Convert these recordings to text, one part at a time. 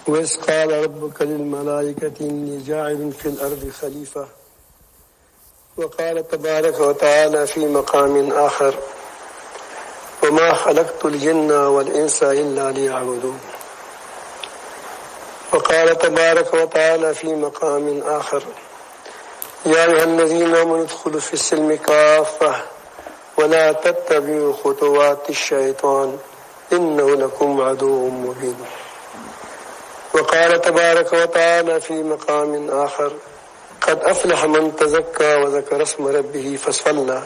وإذ قال ربك للملائكة إني جاعل في الأرض خليفة وقال تبارك وتعالى في مقام آخر وما خلقت الجن والإنس إلا ليعبدون وقال تبارك وتعالى في مقام آخر يا أيها الذين آمنوا ادخلوا في السلم كافة ولا تتبعوا خطوات الشيطان إنه لكم عدو مبين وقال تبارك وتعالى في مقام آخر قد أفلح من تزكى وذكر اسم ربه فصلى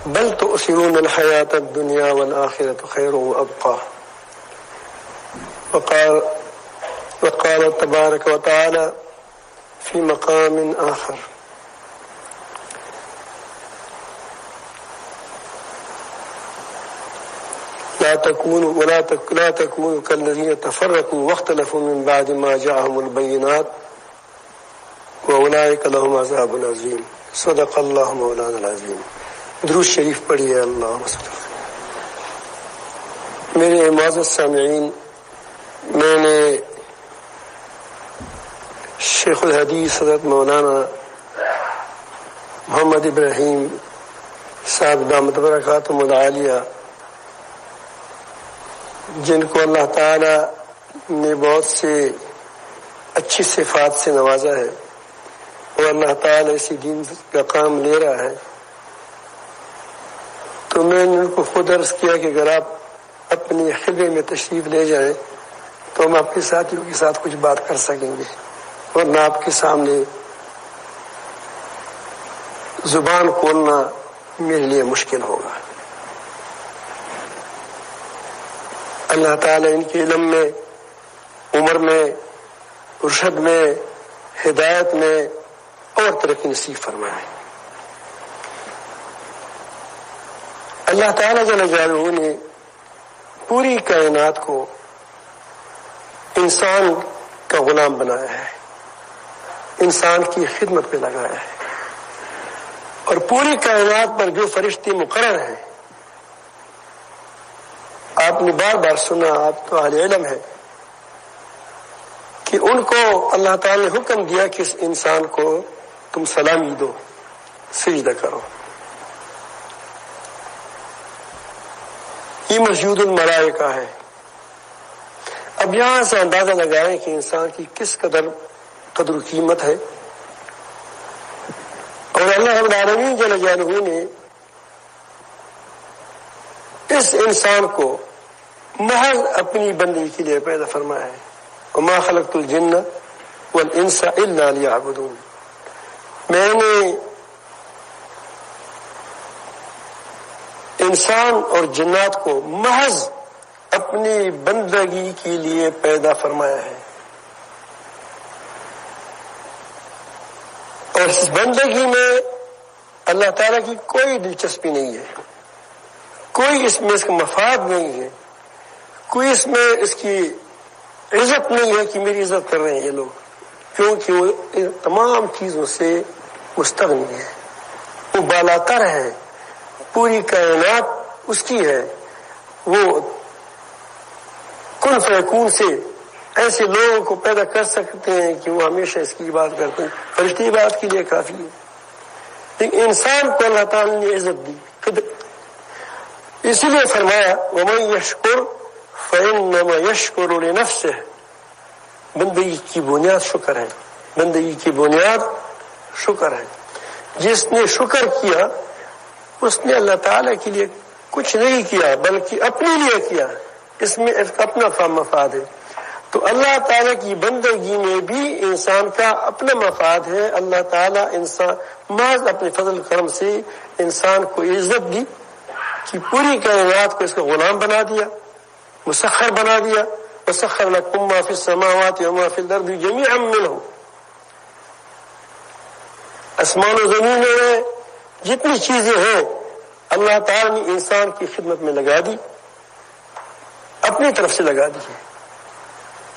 بل تؤثرون الحياة الدنيا والآخرة خير وأبقى وقال تبارك وتعالى في مقام آخر لا تكونوا كالذين تفرقوا واختلفوا من بعد ما جاءهم البينات وأولئك لهم عذاب عظيم صدق اللہ مولانا العظیم. درود شریف پڑھیے. اللہم صل. میرے معزز سامعین، میں نے شیخ الحدیث حضرت مولانا محمد ابراہیم صاحب دامت برکاتہم العالیہ، جن کو اللہ تعالی نے بہت سے اچھی صفات سے نوازا ہے اور اللہ تعالی اسی دین کا کام لے رہا ہے، تو میں نے ان کو خود عرض کیا کہ اگر آپ اپنی خلوے میں تشریف لے جائیں تو ہم آپ کے ساتھیوں کے ساتھ کچھ بات کر سکیں گے، ورنہ آپ کے سامنے زبان کھولنا میرے لیے مشکل ہوگا. اللہ تعالیٰ ان کے علم میں، عمر میں، ارشد میں، ہدایت میں اور ترقی نصیب فرمائے. اللہ تعالیٰ جل جلالہ نے پوری کائنات کو انسان کا غلام بنایا ہے، انسان کی خدمت پہ لگایا ہے، اور پوری کائنات پر جو فرشتے مقرر ہیں، آپ نے بار بار سنا، آپ تو اہل علم ہے، کہ ان کو اللہ تعالی نے حکم دیا کہ اس انسان کو تم سلامی دو، سجدہ کرو. یہ مسجود الملائکہ ہے. اب یہاں سے اندازہ لگائیں کہ انسان کی کس قدر قدر و قیمت ہے، اور اللہ رب العالمین جل جلالہ نے اس انسان کو محض اپنی بندگی کے لیے پیدا فرمایا ہے. وما خلقت الجن والانس الا لیعبدون. میں نے انسان اور جنات کو محض اپنی بندگی کے لیے پیدا فرمایا ہے، اور اس بندگی میں اللہ تعالیٰ کی کوئی دلچسپی نہیں ہے، کوئی اس میں اس کا مفاد نہیں ہے، کوئی اس میں اس کی عزت نہیں ہے کہ میری عزت کر رہے ہیں یہ لوگ، کیونکہ وہ تمام چیزوں سے مستغنی ہے، وہ بالاتر ہے، پوری کائنات اس کی ہے. وہ کن فیکون سے ایسے لوگوں کو پیدا کر سکتے ہیں کہ وہ ہمیشہ اس کی عبادت کرتے ہیں. فرشتے عبادت کے لیے کافی ہے، لیکن انسان کو اللہ تعالی نے عزت دی، اسی لیے فرمایا وَمَن يَشْكُرْ فَإِنَّمَا يَشْكُرُ لِنَفْسِهِ. بندگی کی بنیاد شکر ہے، بندگی کی بنیاد شکر ہے. جس نے شکر کیا اس نے اللہ تعالیٰ کے لیے کچھ نہیں کیا بلکہ اپنے لیے کیا، اس میں اپنا مفاد ہے. تو اللہ تعالیٰ کی بندگی میں بھی انسان کا اپنا مفاد ہے. اللہ تعالیٰ انسان محض اپنے فضل کرم سے انسان کو عزت دی کہ پوری کائنات کو اس کا غلام بنا دیا، مسخر بنا دیا. وسخر لکم ما فی السماوات وما فی الارض جمیعا منہ. آسمان و زمین میں جتنی چیزیں ہیں اللہ تعالیٰ نے انسان کی خدمت میں لگا دی، اپنی طرف سے لگا دی ہے.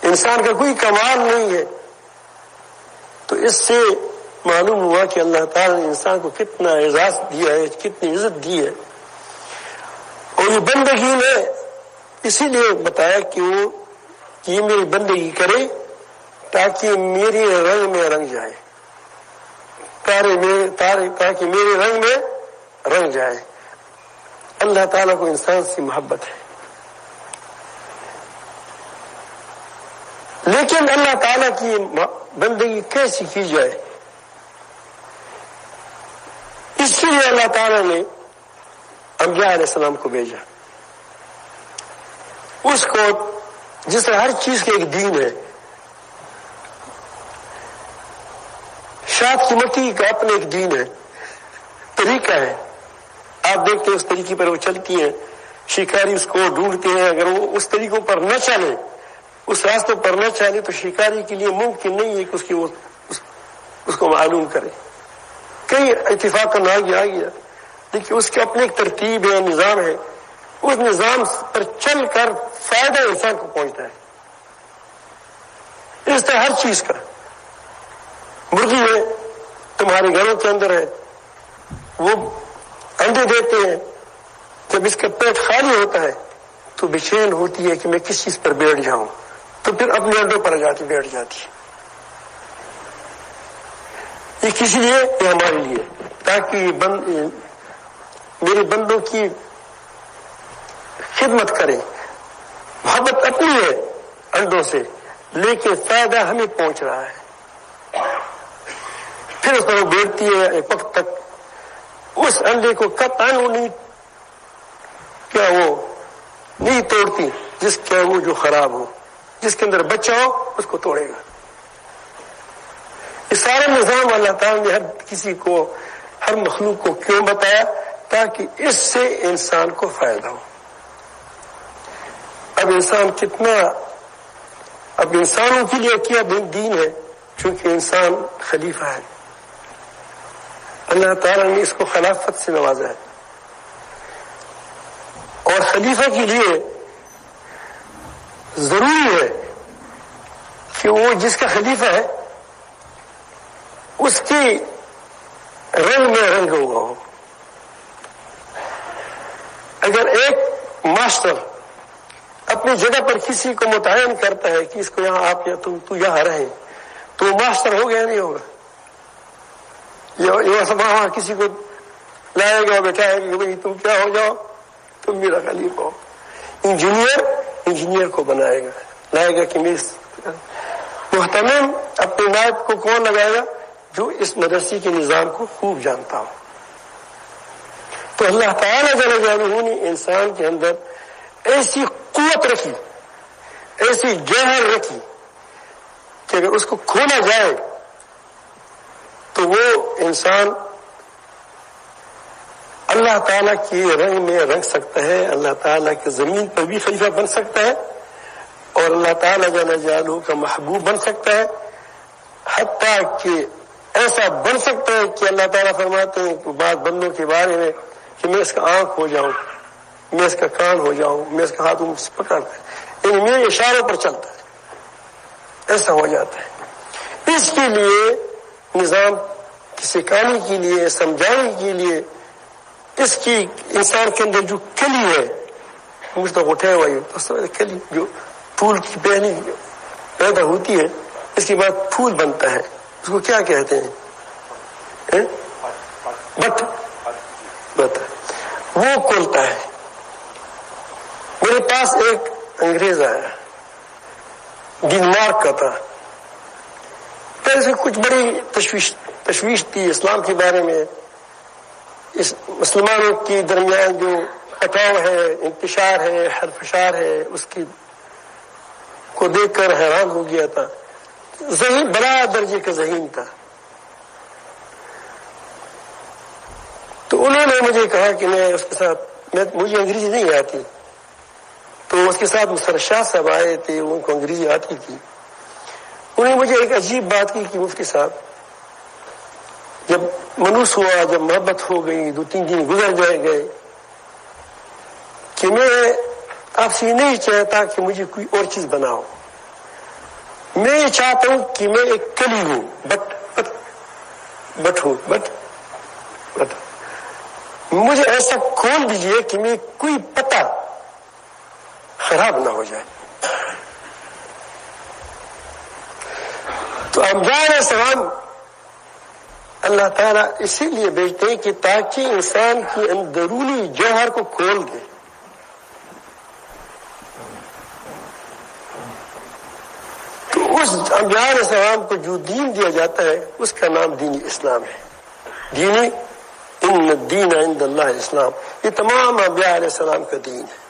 انسان کا کوئی کمال نہیں ہے. تو اس سے معلوم ہوا کہ اللہ تعالیٰ نے انسان کو کتنا اعزاز دیا ہے، کتنی عزت دی ہے. اور یہ بندگی میں اسی لیے بتایا کہ وہ کہ یہ میری بندگی کرے تاکہ میرے رنگ میں رنگ جائے، تاکہ میرے رنگ میں رنگ جائے۔ اللہ تعالیٰ کو انسان سے محبت ہے، لیکن اللہ تعالیٰ کی بندگی کیسی کی جائے؟ اس لیے اللہ تعالیٰ نے انبیاء علیہ السلام کو بھیجا، اس کو جس طرح ہر چیز کا ایک دین ہے، شاخ کی مٹی کا اپنا ایک دین ہے، طریقہ ہے۔ آپ دیکھتے ہیں اس طریقے پر وہ چلتی ہیں، شکاری اس کو ڈھونڈتے ہیں، اگر وہ اس طریقوں پر نہ چلے، اس راستوں پر نہ چلے تو شکاری کے لیے ممکن نہیں ہے کہ اس کو معلوم کرے۔ کئی اتفاق آ گیا لیکن اس کے اپنے ایک ترتیب ہے، نظام ہے، اس نظام پر چل کر فائدہ انسان کو پہنچتا ہے۔ اس طرح ہر چیز کا، مرغی ہے تمہارے گھروں کے اندر ہے، وہ انڈے دیتے ہیں، جب اس کا پیٹ خالی ہوتا ہے تو بے چین ہوتی ہے کہ میں کس چیز پر بیٹھ جاؤں، تو پھر اپنے انڈوں پر بیٹھ جاتی ہے۔ یہ کس لیے؟ یہ ہمارے لیے، تاکہ میرے بندوں کی خدمت کرے۔ محبت اپنی ہے انڈوں سے، لیکن فائدہ ہمیں پہنچ رہا ہے۔ پھر اس پر وہ بیٹھتی ہے ایک وقت تک، اس انڈے کو قطعاً وہ نہیں توڑتی جس کا وہ جو خراب ہو، جس کے اندر بچہ ہو اس کو توڑے گا۔ یہ سارا نظام اللہ تعالیٰ نے ہر کسی کو، ہر مخلوق کو کیوں بتایا؟ تاکہ اس سے انسان کو فائدہ ہو۔ اب انسانوں کے لیے کیا دین ہے، چونکہ انسان خلیفہ ہے، اللہ تعالیٰ نے اس کو خلافت سے نوازا ہے، اور خلیفہ کے لیے ضروری ہے کہ وہ جس کا خلیفہ ہے اس کی رنگ میں رنگ ہوا ہو۔ اگر ایک ماسٹر اپنی جگہ پر کسی کو متعین کرتا ہے کہ اس کو یہاں آپ یا تو یہاں رہیں، تو وہ ماسٹر ہو گیا نہیں ہوگا؟ یہ سب وہاں کسی کو لائے گا، بیٹھائے گا کہ بھائی تم کیا ہو جاؤ، تم میرا خلیفہ ہو۔ انجینئر کو بنائے گا، لائے گا کہ محتمم اپنے نائب کو کون لگائے گا؟ جو اس مدرسے کے نظام کو خوب جانتا ہو۔ تو اللہ تعالیٰ جل جلالہ نے انسان کے اندر ایسی قوت رکھی، ایسی جوہر رکھی کہ اگر اس کو کھولا جائے تو وہ انسان اللہ تعالیٰ کے رنگ میں رنگ سکتا ہے، اللہ تعالیٰ کے زمین پر بھی خلیفہ بن سکتا ہے، اور اللہ تعالیٰ جل جلالہ کا محبوب بن سکتا ہے، حتیٰ کہ ایسا بن سکتا ہے کہ اللہ تعالیٰ فرماتے ہیں کہ بعض بندوں کے بارے میں کہ میں اس کا آنکھ ہو جاؤں، میں اس کا کان ہو جاؤں، میں اس کا ہاتھ پکڑتا ہے، یعنی میرے اشاروں پر چلتا ہے، ایسا ہو جاتا ہے۔ اس کے لیے نظام سکھانے کے لیے، سمجھانے کے لیے، اس کی انسان کے اندر جو کلی ہے، مجھ تک اٹھے ہوا کلی جو پھول کی پہلی پیدا ہوتی ہے، اس کے بعد پھول بنتا ہے، اس کو کیا کہتے ہیں؟ بٹ وہ کھولتا ہے۔ میرے پاس ایک انگریز آیا، ڈنمارک کا تھا، پھر اسے کچھ بڑی تشویش تھی اسلام کے بارے میں، اس مسلمانوں کے درمیان جو کٹاؤ ہے، انتشار ہے، حرفشار ہے، اس کی کو دیکھ کر حیران ہو گیا تھا۔ ذہین، بڑا درجے کا ذہین تھا۔ تو انہوں نے مجھے کہا کہ میں اس کے ساتھ، مجھے انگریزی نہیں آتی، تو اس کے ساتھ مسر شاہ صاحب آئے تھے، ان کو انگریزی آتی تھی۔ انہوں نے مجھے ایک عجیب بات کی کہ مفتی صاحب، جب منوس ہوا، جب محبت ہو گئی، 2-3 دن گزر گئے، کہ میں آپ سے یہ نہیں چاہتا کہ مجھے کوئی اور چیز بناؤ، میں یہ چاہتا ہوں کہ میں ایک کلی ہوں، بٹ ہوں، بٹ مجھے ایسا کھول دیجئے کہ میں کوئی پتہ خراب نہ ہو جائے۔ تو انبیاء علیہ السلام اللہ تعالیٰ اسی لیے بھیجتے ہیں کہ تاکہ انسان کی اندرونی جوہر کو کھول دے. تو اس انبیاء علیہ السلام کو جو دین دیا جاتا ہے اس کا نام دین اسلام ہے. دینی ان الدین عند اللہ اسلام، یہ تمام انبیاء علیہ السلام کا دین ہے.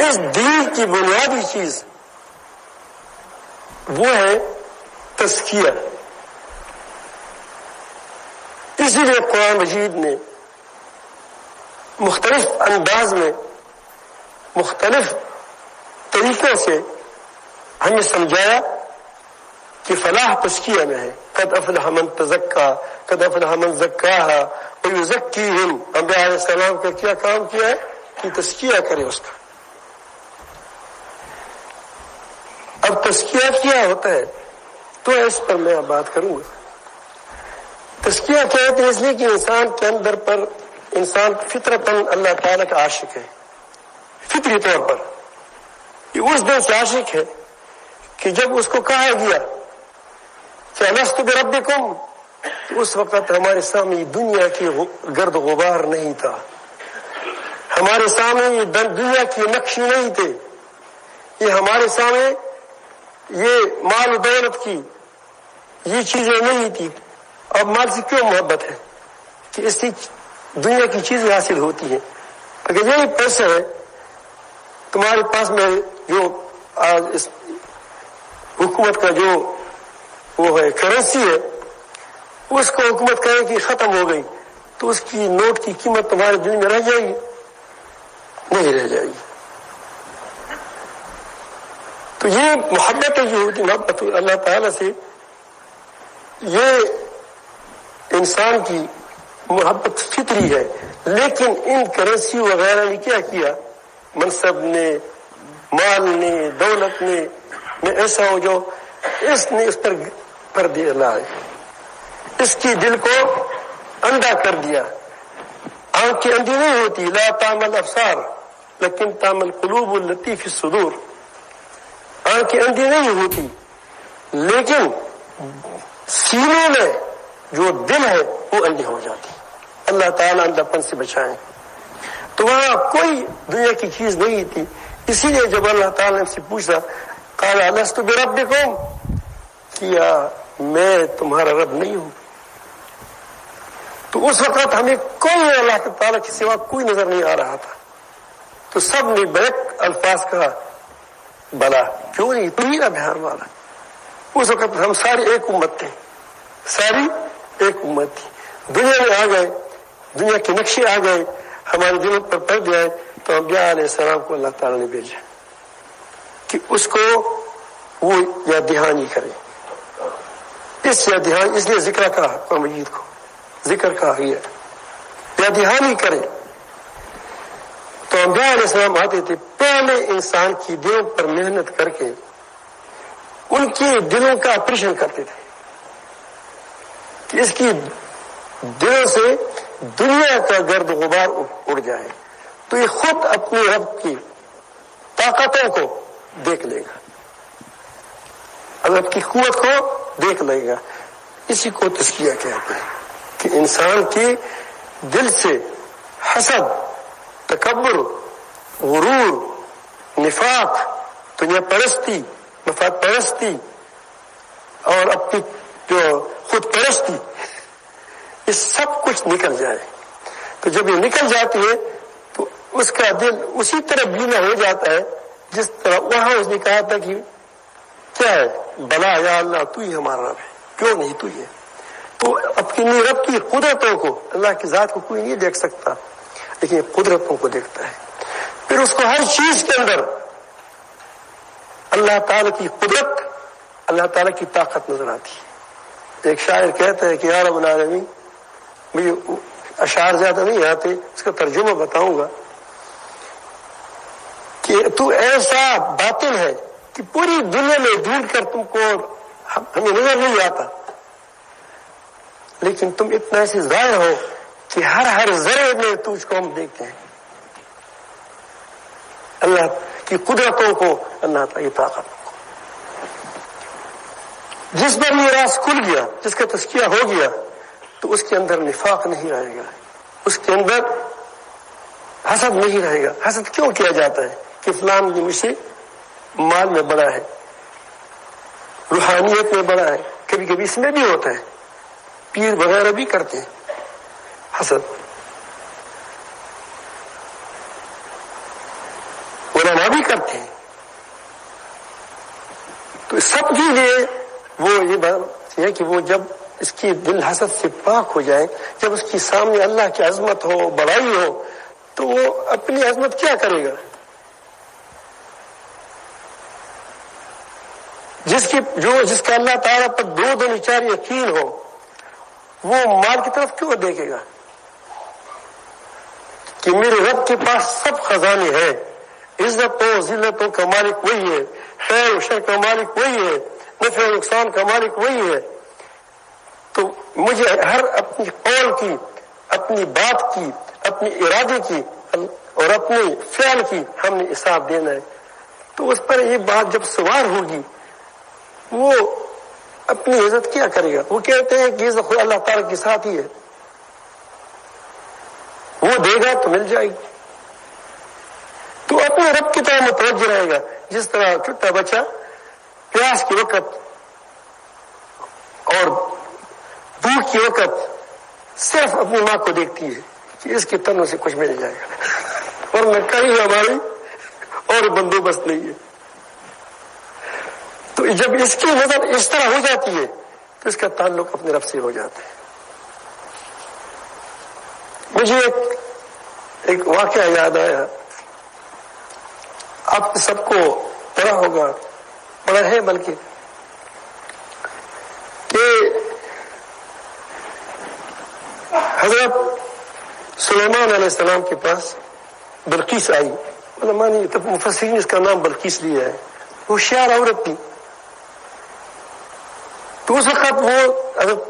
اس دین کی بنیادی چیز وہ ہے تزکیہ. اسی لیے قرآن مجید نے مختلف انداز میں مختلف طریقوں سے ہمیں سمجھایا کہ فلاح تزکیہ میں ہے. قد افلح من تزکا، قد افلح من زکاہا ویزکیہم. انبیاء علیہ السلام کا کیا کام کیا ہے کہ تزکیہ کرے اس کا. اب تزکیہ کیا ہوتا ہے تو اس پر میں اب بات کروں گا. تزکیہ کہتے ہیں اس لیے کہ انسان کے اندر پر انسان فطرتاً اللہ تعالیٰ کا عاشق ہے، فطری طور پر. یہ اس دن سے عاشق ہے کہ جب اس کو کہا گیا کہ الست بربکم، تو اس وقت ہمارے سامنے دنیا کی گرد غبار نہیں تھا، ہمارے سامنے دنیا کی نقشے نہیں تھے، یہ ہمارے سامنے یہ مال و دولت کی یہ چیزیں نہیں تھی. اب مال سے کیوں محبت ہے کہ اس سے دنیا کی چیزیں حاصل ہوتی ہیں. اگر یہی پیسہ ہے تمہارے پاس میں جو آج اس حکومت کا جو وہ ہے کرنسی ہے، اس کو حکومت کہے کہ ختم ہو گئی تو اس کی نوٹ کی قیمت تمہارے دل میں رہ جائے گی؟ نہیں رہ جائے گی. تو یہ محبت جو ہوتی محبت اللہ تعالیٰ سے، یہ انسان کی محبت فطری ہے. لیکن ان کرنسی وغیرہ نے کیا کیا، منصب نے، مال نے، دولت نے، میں ایسا ہو جو اس نے اس پر پردے لائے، اس کی دل کو اندھا کر دیا. آنکھیں اندھی نہیں ہوتی، لا تعمل ابصار لیکن تعمل قلوب التی فی الصدور. آنکھیں اندھی نہیں ہوتی لیکن سینے میں جو دل ہے وہ اندھی ہو جاتی. اللہ تعالیٰ اندھا پن سے بچائیں. تو وہاں کوئی دنیا کی چیز نہیں تھی. اسی لیے جب اللہ تعالیٰ نے سے پوچھا قال الست بربکم، کیا میں تمہارا رب نہیں ہوں، تو اس وقت ہمیں کوئی اللہ تعالیٰ کے سوا کوئی نظر نہیں آ رہا تھا. تو سب نے بیک الفاظ کہا بلا کیوں نہیں، تم ہی نا بہار والا. اس وقت ہم سارے ایک امت تھے، ساری ایک امت تھی. دنیا میں آ گئے، دنیا کے نقشے آ گئے، ہمارے دلوں پر پڑ گئے. تو انبیاء علیہ السلام کو اللہ تعالیٰ نے بھیجا کہ اس کو وہ یاد دہانی کرے. اس یاد دہانی اس لیے ذکر کہا، قرآن مجید کو ذکر کہا گیا، یاد دہانی کرے. تو انبیاء علیہ السلام آتے تھے، پہلے انسان کی دلوں پر محنت کر کے ان کے دلوں کا آپریشن کرتے تھے کہ اس کی دلوں سے دنیا کا گرد غبار اڑ جائے. تو یہ خود اپنے رب کی طاقتوں کو دیکھ لے گا، رب کی قوت کو دیکھ لے گا. اسی کو تزکیہ کہتے ہیں کہ انسان کے دل سے حسد، تکبر، غرور، نفاق، دنیا پرستی، مفاد پرستی اور اپنی جو خود پرستی، یہ سب کچھ نکل جائے. تو جب یہ نکل جاتی ہے تو اس کا دل اسی طرح بینا ہو جاتا ہے جس طرح وہاں اس نے کہا تھا کہ کیا ہے، بلا یا اللہ تو ہی ہمارا رب ہے، کیوں نہیں تو ہی ہے. تو اپنی رب کی قدرتوں کو، اللہ کی ذات کو کوئی نہیں دیکھ سکتا لیکن قدرتوں کو دیکھتا ہے. پھر اس کو ہر چیز کے اندر اللہ تعالیٰ کی قدرت، اللہ تعالیٰ کی طاقت نظر آتی ہے. ایک شاعر کہتا ہے کہ یا رب العالمین، مجھے اشعار زیادہ نہیں آتے، اس کا ترجمہ بتاؤں گا کہ تو ایسا باطن ہے کہ پوری دنیا میں ڈھونڈ کر تم کو ہمیں نظر نہیں آتا، لیکن تم اتنا ایسے ظاہر ہو کہ ہر ذرے میں تجھ کو ہم دیکھتے ہیں. اللہ کی قدرتوں کو، اللہ تعالی طاقت کو. جس پر یہ راز کھل گیا، جس کا تزکیہ ہو گیا، تو اس کے اندر نفاق نہیں رہے گا، اس کے اندر حسد نہیں رہے گا۔ حسد کیوں کیا جاتا ہے کہ فلان یہ مجھ سے مال میں بڑا ہے، روحانیت میں بڑا ہے، کبھی کبھی اس میں بھی ہوتا ہے، پیر وغیرہ بھی کرتے ہیں حسد، علماء بھی کرتے ہیں۔ تو سب کے لیے وہ یہ بات ہے کہ وہ جب اس کی دل حسد سے پاک ہو جائے، جب اس کی سامنے اللہ کی عظمت ہو، بڑائی ہو، تو وہ اپنی عظمت کیا کرے گا؟ جس کا اللہ تعالیٰ پر دو دن چار یقین ہو، وہ مال کی طرف کیوں دیکھے گا کہ میرے رب کے پاس سب خزانے ہیں، عزتوں ذلتوں کا مالک وہی ہے، خیر و شر کا مالک وہی ہے، نفع و نقصان کا مالک وہی ہے۔ تو مجھے ہر اپنی قول کی، اپنی بات کی، اپنی ارادے کی اور اپنے فعل کی ہم نے حساب دینا ہے۔ تو اس پر یہ بات جب سوار ہوگی، وہ اپنی عزت کیا کرے گا؟ وہ کہتے ہیں کہ عزت اللہ تعالیٰ کے ساتھ ہی ہے، وہ دے گا تو مل جائے گی۔ تو اپنے رب کی طرح متوجہ رہے گا، جس طرح چھوٹا بچہ پیاس کے وقت اور بھوک کے وقت صرف اپنی ماں کو دیکھتی ہے کہ اس کے تنوں سے کچھ مل جائے گا، اور کہیں ہماری اور بندوبست نہیں ہے۔ تو جب اس کی نظر اس طرح ہو جاتی ہے تو اس کا تعلق اپنے رب سے ہو جاتا ہے۔ مجھے ایک واقعہ یاد آیا، آپ سب کو پڑھا ہوگا، پڑھا ہے بلکہ، کہ حضرت سلیمان علیہ السلام کے پاس بلقیس آئی، علماء نے تب مفسرین اس کا نام بلقیس لیا ہے، ہوشیار عورت تھی۔ تو اس وقت وہ حضرت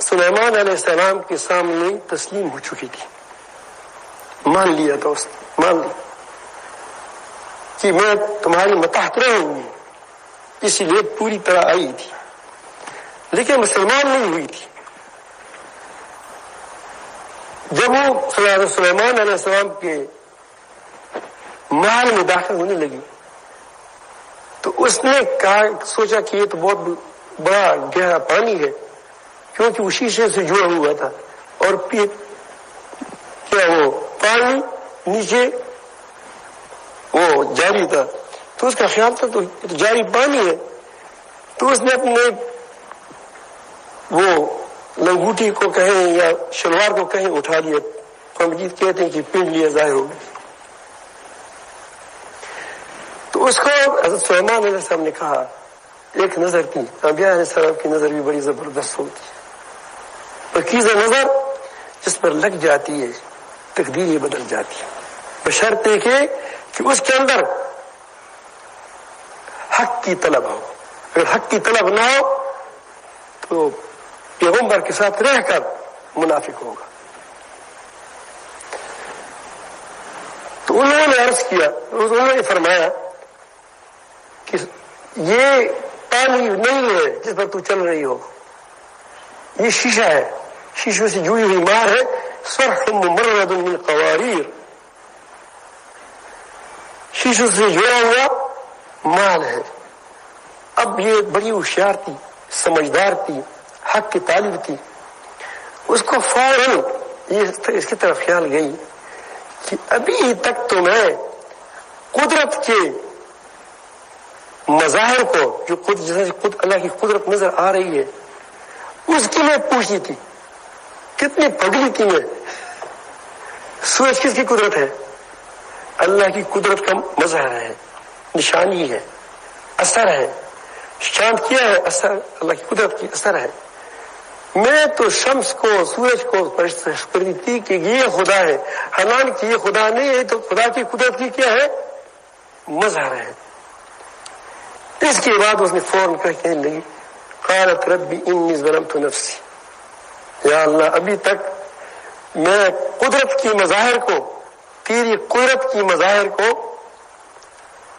سلیمان علیہ السلام کے سامنے تسلیم ہو چکی تھی، مان لیا تھا اس نے، مان لی کہ میں تمہاری متحت رہوں گی، اسی لیے پوری طرح آئی تھی، لیکن مسلمان نہیں ہوئی تھی۔ جب وہ سلیمان علیہ السلام کے محل میں داخل ہونے لگی تو اس نے سوچا کہ یہ تو بہت بڑا گہرا پانی ہے، کیونکہ وہ شیشے سے جڑا ہوا تھا، اور کیا وہ پانی نیچے وہ جاری تھا، تو اس کا خیال تھا تو جاری پانی ہے۔ تو اس نے اپنے وہ لنگوٹی کو کہیں یا شلوار کو کہیں اٹھا لیا، مجید کہتے ہیں کہ پینڈ لیا، ظاہر ہو گیا۔ تو اس کو حضرت سلیمان علیہ السلام نے کہا، ایک نظر کی، انبیاء علیہ السلام کی نظر بھی بڑی زبردست ہوتی ہے، پکیزہ نظر جس پر لگ جاتی ہے تقدیر بدل جاتی ہے، بشرطے کہ اس کے اندر حق کی طلب ہو۔ اگر حق کی طلب نہ ہو تو پیغمبر کے ساتھ رہ کر منافق ہوگا۔ تو انہوں نے عرض کیا، انہوں نے فرمایا کہ یہ پانی نہیں ہے جس پر تو چل رہی ہو، یہ شیشہ ہے، شیشوں سے جڑی ہوئی مار ہے، صرح ممرد من قواریر، شیشوں سے جڑا ہوا مال ہے۔ اب یہ بڑی ہوشیار تھی، سمجھدار تھی، حق کی طالب تھی، اس کو فوراً اس کی طرف خیال گئی کہ ابھی تک تو میں قدرت کے مظاہر کو، جو جیسے اللہ کی قدرت نظر آ رہی ہے، اس کی میں پوچھتی تھی، کتنی پگلی تھی میں۔ سورج کس کی قدرت ہے؟ اللہ کی قدرت کا مظہر ہے، نشانی ہے، اثر ہے۔ چاند کیا ہے؟ اثر اللہ کی قدرت کی اثر ہے۔ میں تو شمس کو، سورج کو پرستش کرتی تھی کہ یہ خدا ہے، حالانکہ یہ خدا نہیں ہے، تو خدا کی قدرت کی کیا ہے؟ مظہر ہے۔ اس کے بعد اس نے فوراً کہنے لگی، قالت ربی انی ظلمت نفسی، یا اللہ ابھی تک میں قدرت کی مظاہر کو، تیری قدرت کی مظاہر کو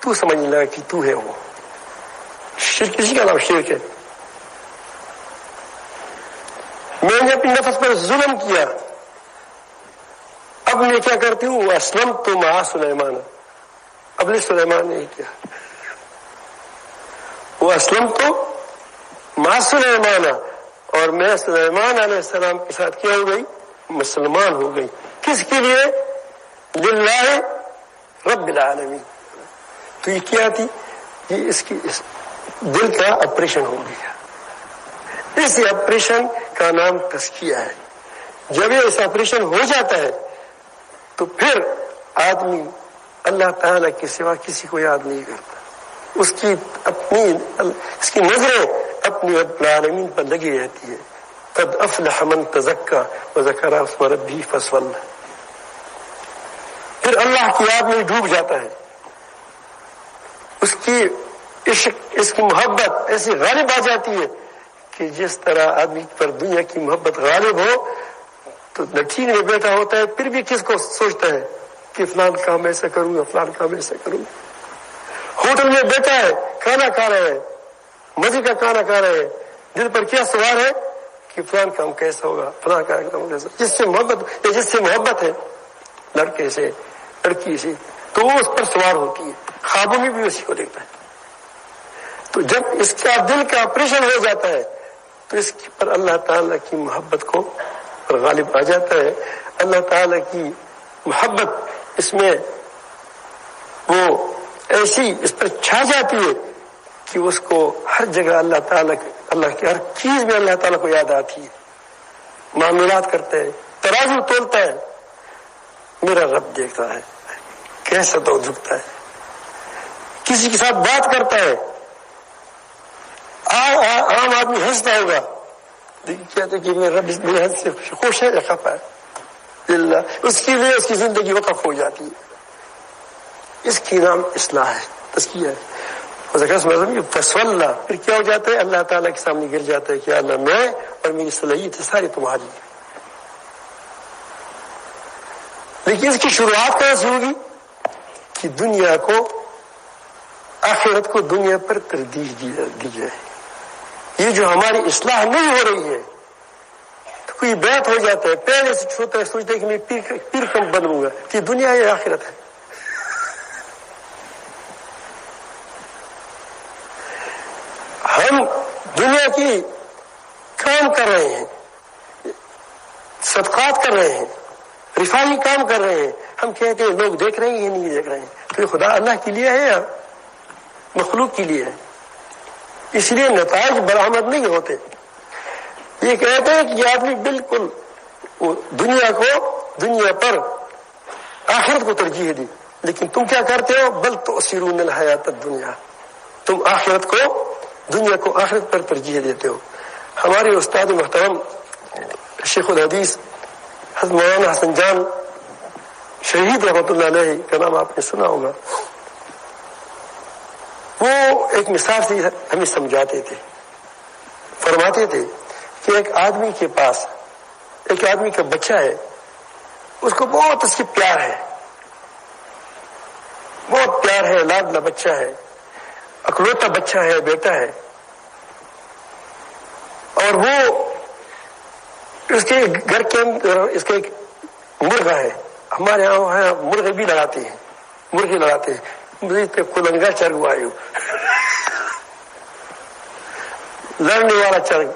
تو سمجھنے لگا کہ تو ہے وہ۔ شرک، کسی کا نام شرک ہے، میں نے اپنی نفس پر ظلم کیا، اب میں کیا کرتی ہوں، اسلمت مع سلیمان، اب نے سلیمان نے کیا، وہ اسلمت مع سلیمان، اور میں سلیمان علیہ السلام کے ساتھ کیا ہو گئی، مسلمان ہو گئی. کس کے لیے؟ للہ رب العالمین. تو یہ کیا تھی؟ یہ اس دل کا آپریشن ہو گیا. اس آپریشن کا نام تزکیہ ہے. جب یہ اس آپریشن ہو جاتا ہے تو پھر آدمی اللہ تعالی کے سوا کسی کو یاد نہیں کرتا. اس کی نظریں اپنی رب العالمین پر لگی رہتی ہے. قد افلح من تزکا وذکر اسم ربہ فصلی. پھر اللہ کی یاد میں ڈوب جاتا ہے. اس کی عشق، اس کی محبت ایسی غالب آ جاتی ہے کہ جس طرح آدمی پر دنیا کی محبت غالب ہو تو لٹھین میں بیٹھا ہوتا ہے پھر بھی کس کو سوچتا ہے کہ فلان کام ایسا کروں یا فلان کام ایسا کروں. ہوٹل میں بیٹھا ہے، کھانا کھا رہے ہیں، مزے کا کھانا کھا رہے ہیں، دل پر کیا سوار ہے کہ فلان کام کیسا ہوگا، فلان کام کیسا. جس سے محبت ہے لڑکے سے، لڑکی سے، تو وہ اس پر سوار ہوتی ہے. خوابوں میں بھی اسی کو دیکھتا ہے. تو جب اس کا دل کا آپریشن ہو جاتا ہے تو اس پر اللہ تعالیٰ کی محبت کو پر غالب آ جاتا ہے. اللہ تعالیٰ کی محبت اس میں وہ ایسی اس پر چھا جاتی ہے کہ اس کو ہر جگہ اللہ کی ہر چیز میں اللہ تعالیٰ کو یاد آتی ہے. معاملات کرتا ہے، ترازو تولتا ہے، میرا رب دیکھتا ہے کیسا تو جھکتا ہے. کسی کے ساتھ بات کرتا ہے، عام آدمی ہنستا ہوگا، کہتے کہ میرا رب میرے ہنس سے خوش ہے یا خفا ہے. اس کے لیے اس کی زندگی وقف ہو جاتی ہے. اس کی نام اصلاح ہے، تزکیہ ہے. فصلی. پھر کیا ہو جاتا ہے؟ اللہ تعالیٰ کے سامنے گر جاتا ہے کہ اللہ میں اور میری صلاحیت ساری تمہاری. لیکن اس کی شروعات کہاں سے ہوگی کہ دنیا کو، آخرت کو دنیا پر ترجیح دی جائے. یہ جو ہماری اصلاح نہیں ہو رہی ہے تو کوئی بیعت ہو جاتا ہے، پہلے سے چھوٹا ہے، سوچتا ہے کہ میں پیر کم بنوں گا، کہ دنیا یہ آخرت ہے. ہم دنیا کی کام کر رہے ہیں، صدقات کر رہے ہیں، رفاہی کام کر رہے ہیں. ہم کہتے ہیں لوگ دیکھ رہے ہیں یا نہیں دیکھ رہے ہیں. تو یہ خدا اللہ کے لیے ہے یا مخلوق کے لیے ہے؟ اس لیے نتائج برآمد نہیں ہوتے. یہ کہتے ہیں کہ یہ آدمی بالکل دنیا پر آخرت کو ترجیح دی، لیکن تم کیا کرتے ہو؟ بل تؤثرون الحیات الدنیا. تم آخرت کو، دنیا کو آخرت پر ترجیح دیتے ہو. ہمارے استاد محترم شیخ الحدیث حضرت مولانا حسن جان شہید رحمۃ اللہ علیہ کا نام آپ نے سنا ہوگا. وہ ایک مثال سے ہمیں سمجھاتے تھے. فرماتے تھے کہ ایک آدمی کے پاس ایک آدمی کا بچہ ہے، اس کو بہت اس کی پیار ہے، بہت پیار ہے، لاڈلا بچہ ہے، اکلوتا بچہ ہے، بیٹا ہے. اور وہ اس کے گھر کے اندر اس کا ایک مرغا ہے. ہمارے یہاں مرغے بھی لڑاتے ہیں، مرغے لڑاتے ہیں. کلنگا چرگ آئے لڑنے والا چرگ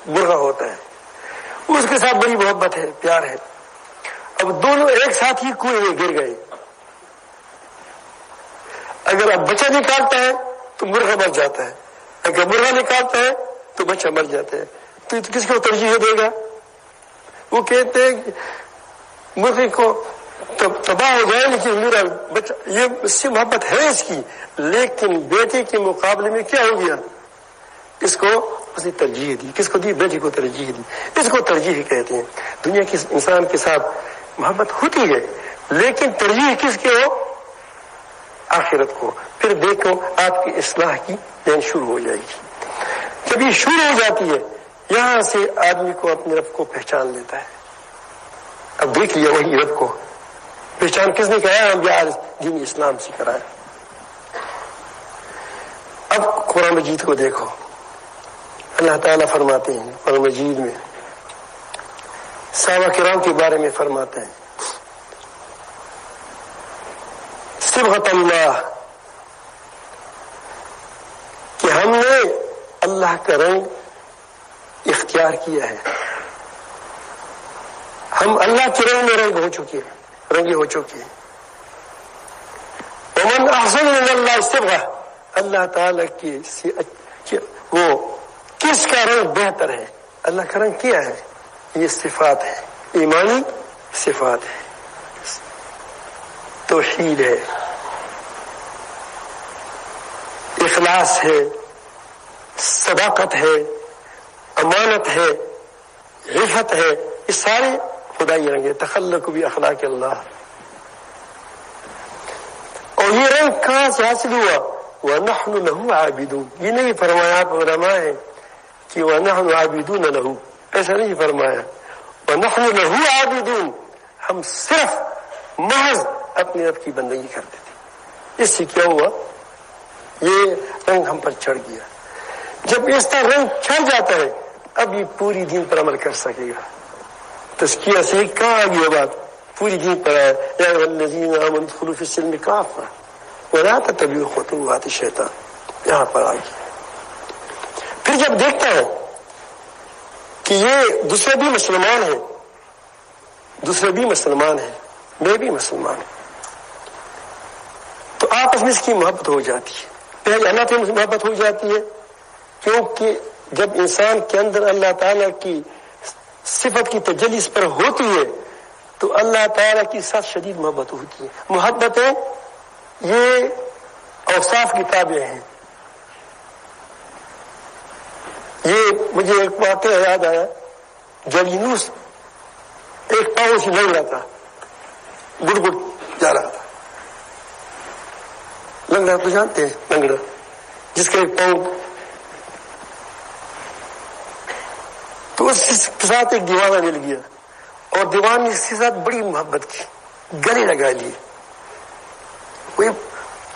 مرغا ہوتا ہے. اس کے ساتھ بڑی محبت ہے، پیار ہے. اب دونوں ایک ساتھ ہی کنویں میں گر گئے. اگر اب بچہ نکالتا ہے تو مرغا مر جاتا ہے، اگر مرغا نکالتا ہے تو بچہ مر جاتا ہے. تو کس کو ترجیح دے گا؟ وہ کہتے ہیں مرغے کو تباہ ہو جائے لیکن میرا بچہ، یہ اس سے محبت ہے اس کی، لیکن بیٹے کے مقابلے میں کیا ہو گیا؟ اس کو اس نے ترجیح دی. کس کو دی؟ بیٹے کو ترجیح دی. اس کو ترجیح کہتے ہیں. دنیا کے انسان کے ساتھ محبت ہوتی ہے لیکن ترجیح کس کے ہو؟ آخرت کو. پھر دیکھو آپ کی اصلاح کی لین شروع ہو جائے گی. جب یہ شروع ہو جاتی ہے یہاں سے آدمی کو اپنے رب کو پہچان لیتا ہے. اب دیکھ لیا وہی رب کو پہچان کس نے کرایا؟ ہم دین اسلام سے کرایا. اب قرآن مجید کو دیکھو. اللہ تعالیٰ فرماتے ہیں قرآن مجید میں صحابہ کرام کے بارے میں فرماتے ہیں صبغۃ اللہ، کہ ہم نے اللہ کا رنگ اختیار کیا ہے، ہم اللہ کے رنگ میں رنگے ہو چکے ہیں۔ ومن احسن من اللہ صبغہ، اللہ تعالیٰ کی وہ کس کا رنگ بہتر ہے؟ اللہ کا رنگ کیا ہے؟ یہ صفات ہے، ایمانی صفات ہے، توحید ہے، اخلاص ہے، صداقت ہے، امانت ہے، عفت ہے، یہ سارے خدائی رنگ ہے۔ تخلق بھی اخلاق اللہ، اور یہ رنگ کہاں سے حاصل ہوا؟ وَنَحْنُ لَهُ عَابِدُونَ، یہ نہیں فرمایا آپ علماء ہیں کہ وَنَحْنُ عَابِدُونَ لَهُ، ایسا نہیں فرمایا، وَنَحْنُ لَهُ عَابِدُونَ، ہم صرف محض اپنے رب کی بندگی کرتے تھے۔ اس سے کیا ہوا؟ یہ رنگ ہم پر چڑھ گیا۔ جب اس طرح رنگ چڑھ جاتا ہے اب یہ پوری دین پر عمل کر سکے گا۔ تزکیہ سے کہاں آ گئی بات؟ پوری دین پر آیا، یا ایھا الذین آمنوا ادخلوا فی السلم کافۃ ولا تتبعوا خطوات الشیطان، یہاں پر آ گئی۔ پھر جب دیکھتا ہے کہ یہ دوسرے بھی مسلمان ہیں، میں بھی مسلمان ہوں، تو آپس میں اس کی محبت ہو جاتی ہے۔ پہلے اللہ سے محبت ہو جاتی ہے، کیونکہ جب انسان کے اندر اللہ تعالیٰ کی صفت کی تجلی اس پر ہوتی ہے تو اللہ تعالیٰ کی ساتھ شدید محبت ہوتی ہے۔ محبتیں یہ اوصاف کی تابع ہیں۔ یہ مجھے ایک واقعہ یاد آیا، جب یونس ایک پاؤں سے لگ رہا تھا، گڑ گڑ جا رہا تھا، لنگڑا تو جانتے ہیں، لنگڑا جس کا ایک پاؤں، تو اس کے ساتھ ایک دیوانہ مل گیا اور دیوان نے اس کے ساتھ بڑی محبت کی، گلے لگا لیے۔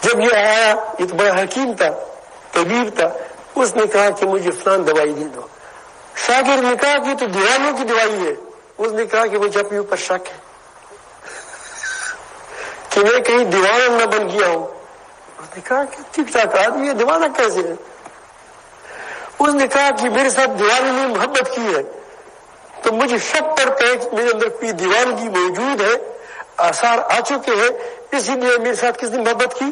جب یہ آیا، یہ تو بڑا حکیم تھا، طبیب تھا، اس نے کہا کہ مجھے فلان دوائی دے دو۔ شاگرد نے کہا کہ تو دیوانوں کی دوائی ہے۔ اس نے کہا کہ مجھے اپنے اوپر شک ہے کہ میں کہیں دیوانہ نہ بن گیا ہوں۔ اس نے کہا کہ ٹھیک ٹھاک آدمی ہے، دیوانہ کیسے ہے؟ اس نے کہا کہ میرے ساتھ دیوانے نے محبت کی ہے تو مجھے شک پڑتا ہے کہ میرے اندر کوئی دیوانگی موجود ہے، آثار آ چکے ہیں، اسی لیے میرے ساتھ کس نے محبت کی؟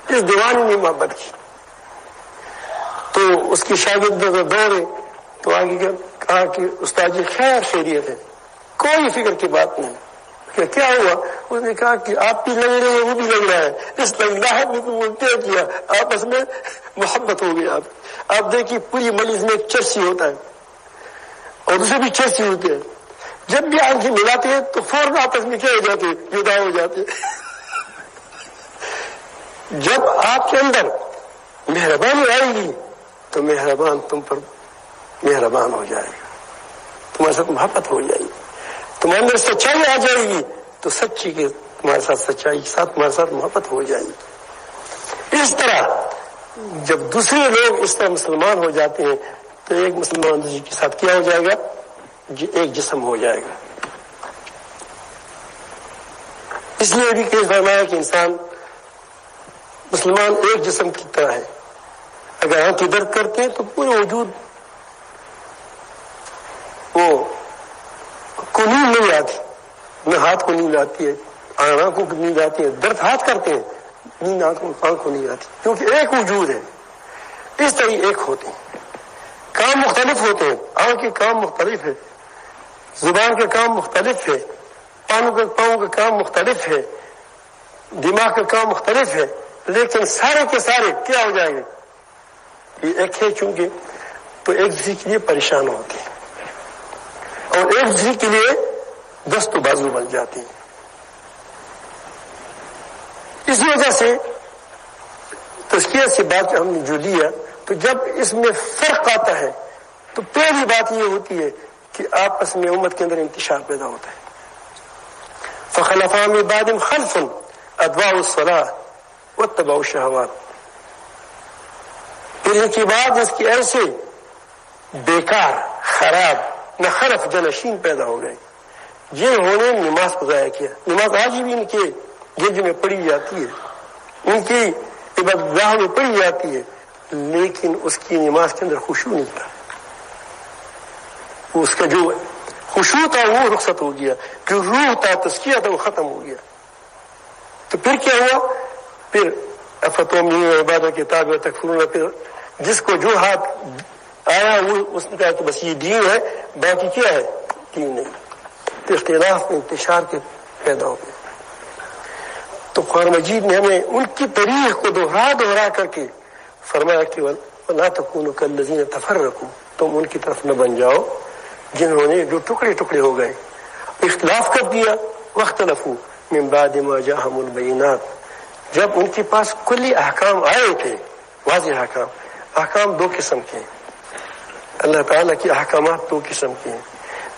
اس دیوانے نے محبت کی۔ تو اس کی شاگرد دوڑے تو آگے کہا کہ استاد جی خیر خیریت ہے، کوئی فکر کی بات نہیں۔ کہ کیا ہوا؟ اس نے کہا کہ آپ بھی لگ رہے ہیں، وہ بھی لگ رہا ہے، اس لگاہٹ میں تو طے کیا، آپس میں محبت ہو گئی۔ آپ دیکھیے پوری مجلس میں ایک چرسی ہوتا ہے اور دوسرے بھی چرسی ہوتے ہیں، جب بھی آنکھیں ملاتے ہیں تو فوراً آپس میں کیا ہو جاتے ہیں؟ جدا ہو جاتے ہیں۔ جب آپ کے اندر مہربانی آئے گی تو مہربان تم پر مہربان ہو جائے گا، تمہارے ساتھ محبت ہو جائے گی۔ تمہارے اندر سچائی آ جائے گی تو سچی کے تمہارے ساتھ سچائی کے ساتھ تمہارے ساتھ محبت ہو جائے گی۔ اس طرح جب دوسرے لوگ اس طرح مسلمان ہو جاتے ہیں تو ایک مسلمان دوسرے کے ساتھ کیا ہو جائے گا؟ ایک جسم ہو جائے گا۔ اس لیے بھی کہ فرمایا کہ انسان مسلمان ایک جسم کی طرح ہے۔ اگر آنکھیں درد کرتے ہیں تو پورے وجود کو نیند نہیں آتی، نہ ہاتھ کو نیند آتی ہے، آنکھوں کو نیند آتی ہے، درد ہاتھ کرتے ہیں، نیند آنکھوں کو نہیں آتی، کیونکہ ایک وجود ہے۔ اس طرح ایک ہوتے ہیں، کام مختلف ہوتے ہیں، آنکھ کے کام مختلف ہے، زبان کا کام مختلف ہے، پاؤں کا کام مختلف ہے، دماغ کا کام مختلف ہے، لیکن سارے کے سارے کیا ہو جائیں گے؟ یہ ایک ہے، چونکہ تو ایک دوسرے کے لیے پریشان ہوتے ہیں اور ایک دوسرے کے لیے دست و بازو بن جاتے ہیں۔ اسی وجہ سے تزکیہ سے بات ہم نے جو لیا، تو جب اس میں فرق آتا ہے تو پہلی بات یہ ہوتی ہے کہ آپس میں امت کے اندر انتشار پیدا ہوتا ہے۔ فخلف من بعدهم خلف اضاعوا الصلاة واتبعوا الشهوات، پھر ان کی بات اس کی ایسے بیکار، خراب نہ خلف جنشین پیدا ہو گئے جنہوں نے نماز کو ضائع کیا. نماز آج بھی ان کے گنج میں پڑھی جاتی ہے، ان کی عبادت گاہ میں پڑھی جاتی ہے، لیکن اس کی نماز کے اندر خشوع نہیں تھا. اس کا جو خشوع تھا وہ رخصت ہو گیا، جو روح تھا تزکیہ تھا وہ ختم ہو گیا. تو پھر کیا ہوا؟ پھر افتومنون عبادت کتاب تکفرون، پھر جس کو جو ہاتھ آیا وہ اس نے کہا کہ بس یہ دین ہے، باقی کیا ہے؟ دین نہیں. تو اختلاف میں انتشار کے پیدا ہو گئے. تو قرآن مجید نے ہمیں ان کی تاریخ کو دوہرا کر کے فرمایا کہ وَلَا تَكُونُوا كَالَّذِينَ تَفَرَّقُوا، تم ان کی طرف نہ بن جاؤ جنہوں نے جو ٹکڑے ٹکڑے ہو گئے، اختلاف کر دیا. وَاخْتَلَفُوا مِن بَعْدِ مَا جَاءَهُمُ الْبَيِّنَاتُ، جب ان کے پاس کلی احکام آئے تھے، واضح احکام. احکام دو قسم کے ہیں، اللہ تعالیٰ کے احکامات دو قسم کے ہیں.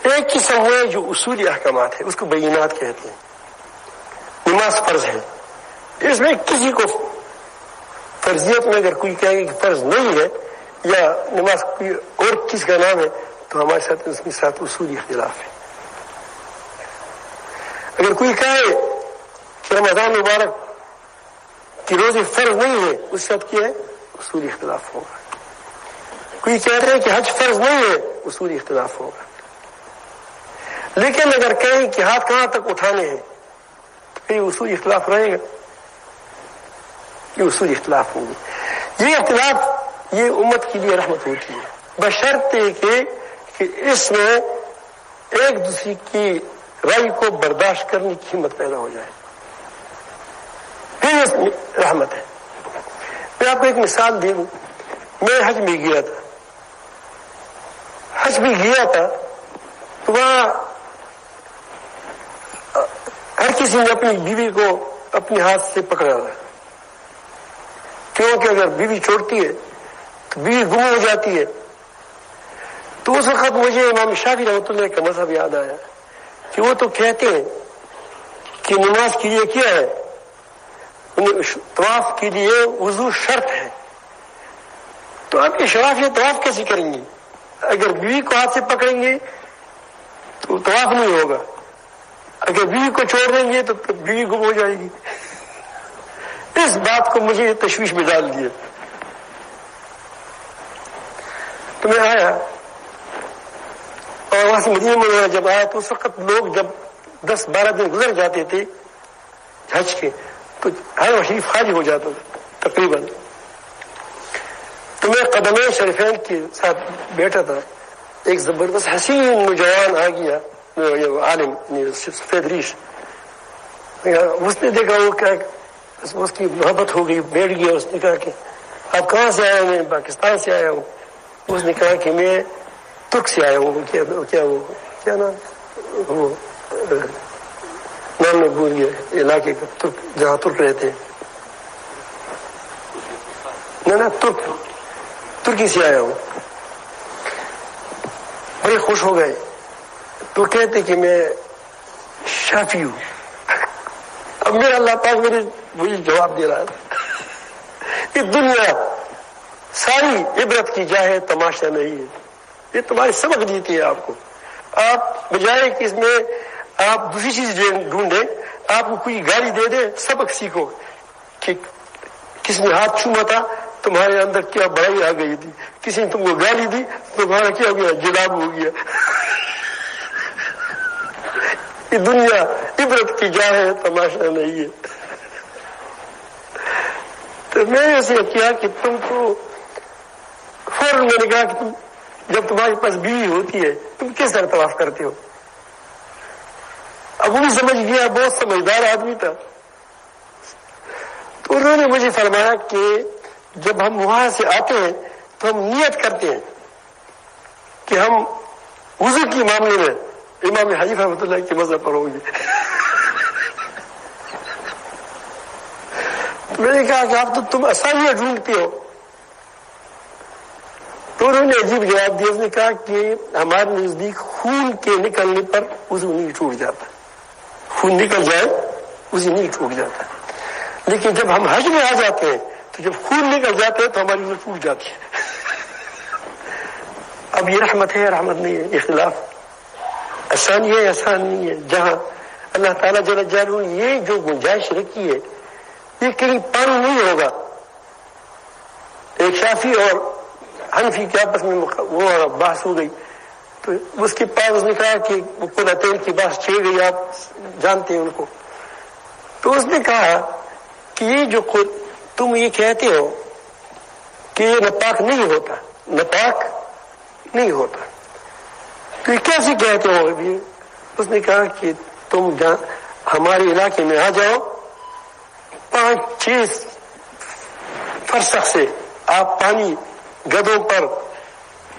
ایک قسم ہے جو اصولی احکامات ہے، اس کو بینات کہتے ہیں. نماز فرض ہے، اس میں کسی کو فرضیت میں اگر کوئی کہے کہ فرض نہیں ہے یا نماز کوئی اور کس کا نام ہے تو ہمارے ساتھ اس کے ساتھ اصولی اختلاف ہے. اگر کوئی کہے کہ رمضان مبارک کہ روزے فرض نہیں ہے، اس سے کیا ہے؟ اصولی اختلاف ہوگا. کوئی کہہ رہے ہیں کہ حج فرض نہیں ہے، اصولی اختلاف ہوگا. لیکن اگر کہیں کہ ہاتھ کہاں تک اٹھانے ہیں تو پھر اصولی اختلاف رہے گا. یہ اصولی اختلاف ہوگی. یہ اختلاف یہ امت کے لیے رحمت ہوتی ہے، بشرطے کہ اس میں ایک دوسرے کی رائے کو برداشت کرنے کی ہمت پیدا ہو جائے، پھر اس میں رحمت ہے. میں آپ کو ایک مثال دے دوں. میں حج میں گیا تھا تو وہاں ہر کسی نے اپنی بیوی کو اپنے ہاتھ سے پکڑا تھا، کیونکہ اگر بیوی چھوڑتی ہے تو بیوی گم ہو جاتی ہے. تو اس وقت مجھے امام شافعی رحمۃ اللہ کا مذہب یاد آیا کہ وہ تو کہتے ہیں کہ نماز کے لیے کیا ہے؟ طواف کے لیے وضو شرط ہے. تو آپ اشراف یہ طواف کیسے کریں گے؟ اگر بیوی کو ہاتھ سے پکڑیں گے تو طواف نہیں ہوگا، اگر بیوی کو چھوڑ دیں گے تو بیوی گم ہو جائے گی. اس بات کو مجھے تشویش میں ڈال دیا. تو میں آیا اور وہاں سے مدینہ منورہ جب آیا تو اس وقت لوگ جب 10-12 دن گزر جاتے تھے حج کے تو ہر شریف خالی ہو جاتا تھا تقریباً. تو میں قدمین شریفین کے ساتھ بیٹھا تھا. ایک زبردست حسین نوجوان آ گیا، عالم سفید ریش. اس نے دیکھا وہ کیا اس کی محبت ہو گئی، بیٹھ گیا. اس نے کہا کہ آپ کہاں سے آئے ہو؟ میں پاکستان سے آیا ہوں. اس نے کہا کہ میں ترک سے آیا ہوں. کیا نام وہ نام میں بھول گیا علاقے کا، ترک جہاں ترک رہتے ہیں. نہ ترکی سے آیا ہوں. بڑے خوش ہو گئے. تو کہتے کہ میں شافعی ہوں. اب میرا اللہ پاک مجھے جواب دے رہا تھا کہ دنیا ساری عبرت کی جائے تماشا نہیں ہے. یہ تمہاری سبق دیتی ہے آپ کو. آپ بجائے کہ اس میں آپ دوسری چیز ڈھونڈیں، آپ کو کوئی گالی دے دے، سبق سیکھو کہ کس نے ہاتھ چھوما تھا تمہارے اندر کیا بڑائی آ گئی تھی، کسی نے تم کو گالی دی تمہارا کیا ہو گیا؟ جلاب ہو گیا. یہ دنیا عبرت کی جا ہے تماشا نہیں ہے. تو میں نے اسے کیا کہ تم کو فوراً میں نے کہا کہ تم جب تمہارے پاس بیوی ہوتی ہے تم کس طرح طواف کرتے ہو؟ اب وہ بھی سمجھ گیا، بہت سمجھدار آدمی تھا. تو انہوں نے مجھے فرمایا کہ جب ہم وہاں سے آتے ہیں تو ہم نیت کرتے ہیں کہ ہم وضو کے معاملے میں امام حنیفہ رحمۃ اللہ کے مذہب پر ہوں گے. تو میں نے کہا کہ آپ تو تم آسانیاں ڈھونڈتے ہو. تو انہوں نے عجیب جواب دیا. اس نے کہا کہ ہمارے نزدیک خون کے نکلنے پر وضو نہیں ٹوٹ جاتا. خون نکل جائے وضو نہیں ٹوٹ جاتا، لیکن جب ہم حج میں آ جاتے ہیں تو جب خون نکل جاتے ہیں تو ہماری وضو ٹوٹ جاتی ہے. اب یہ رحمت ہے رحمت نہیں ہے، اختلاف آسانی ہے آسان نہیں ہے. جہاں اللہ تعالیٰ جل جلالہ یہ جو گنجائش رکھی ہے یہ کہیں پانی نہیں ہوگا. ایک شافی اور حنفی کے آپس میں وہ بحث ہو گئی تو اس کے پاس اس نے کہا کہ وہ قلتین کی بحث چھڑ گئی, آپ جانتے ہیں ان کو. تو اس نے کہا کہ یہ جو تم یہ کہتے ہو کہ یہ ناپاک نہیں ہوتا, ناپاک نہیں ہوتا, تو یہ کیسے کہتے ہو ابھی؟ اس نے کہا کہ تم ہمارے علاقے میں آ جاؤ, 5-6 فرسخ سے آپ پانی گدوں پر,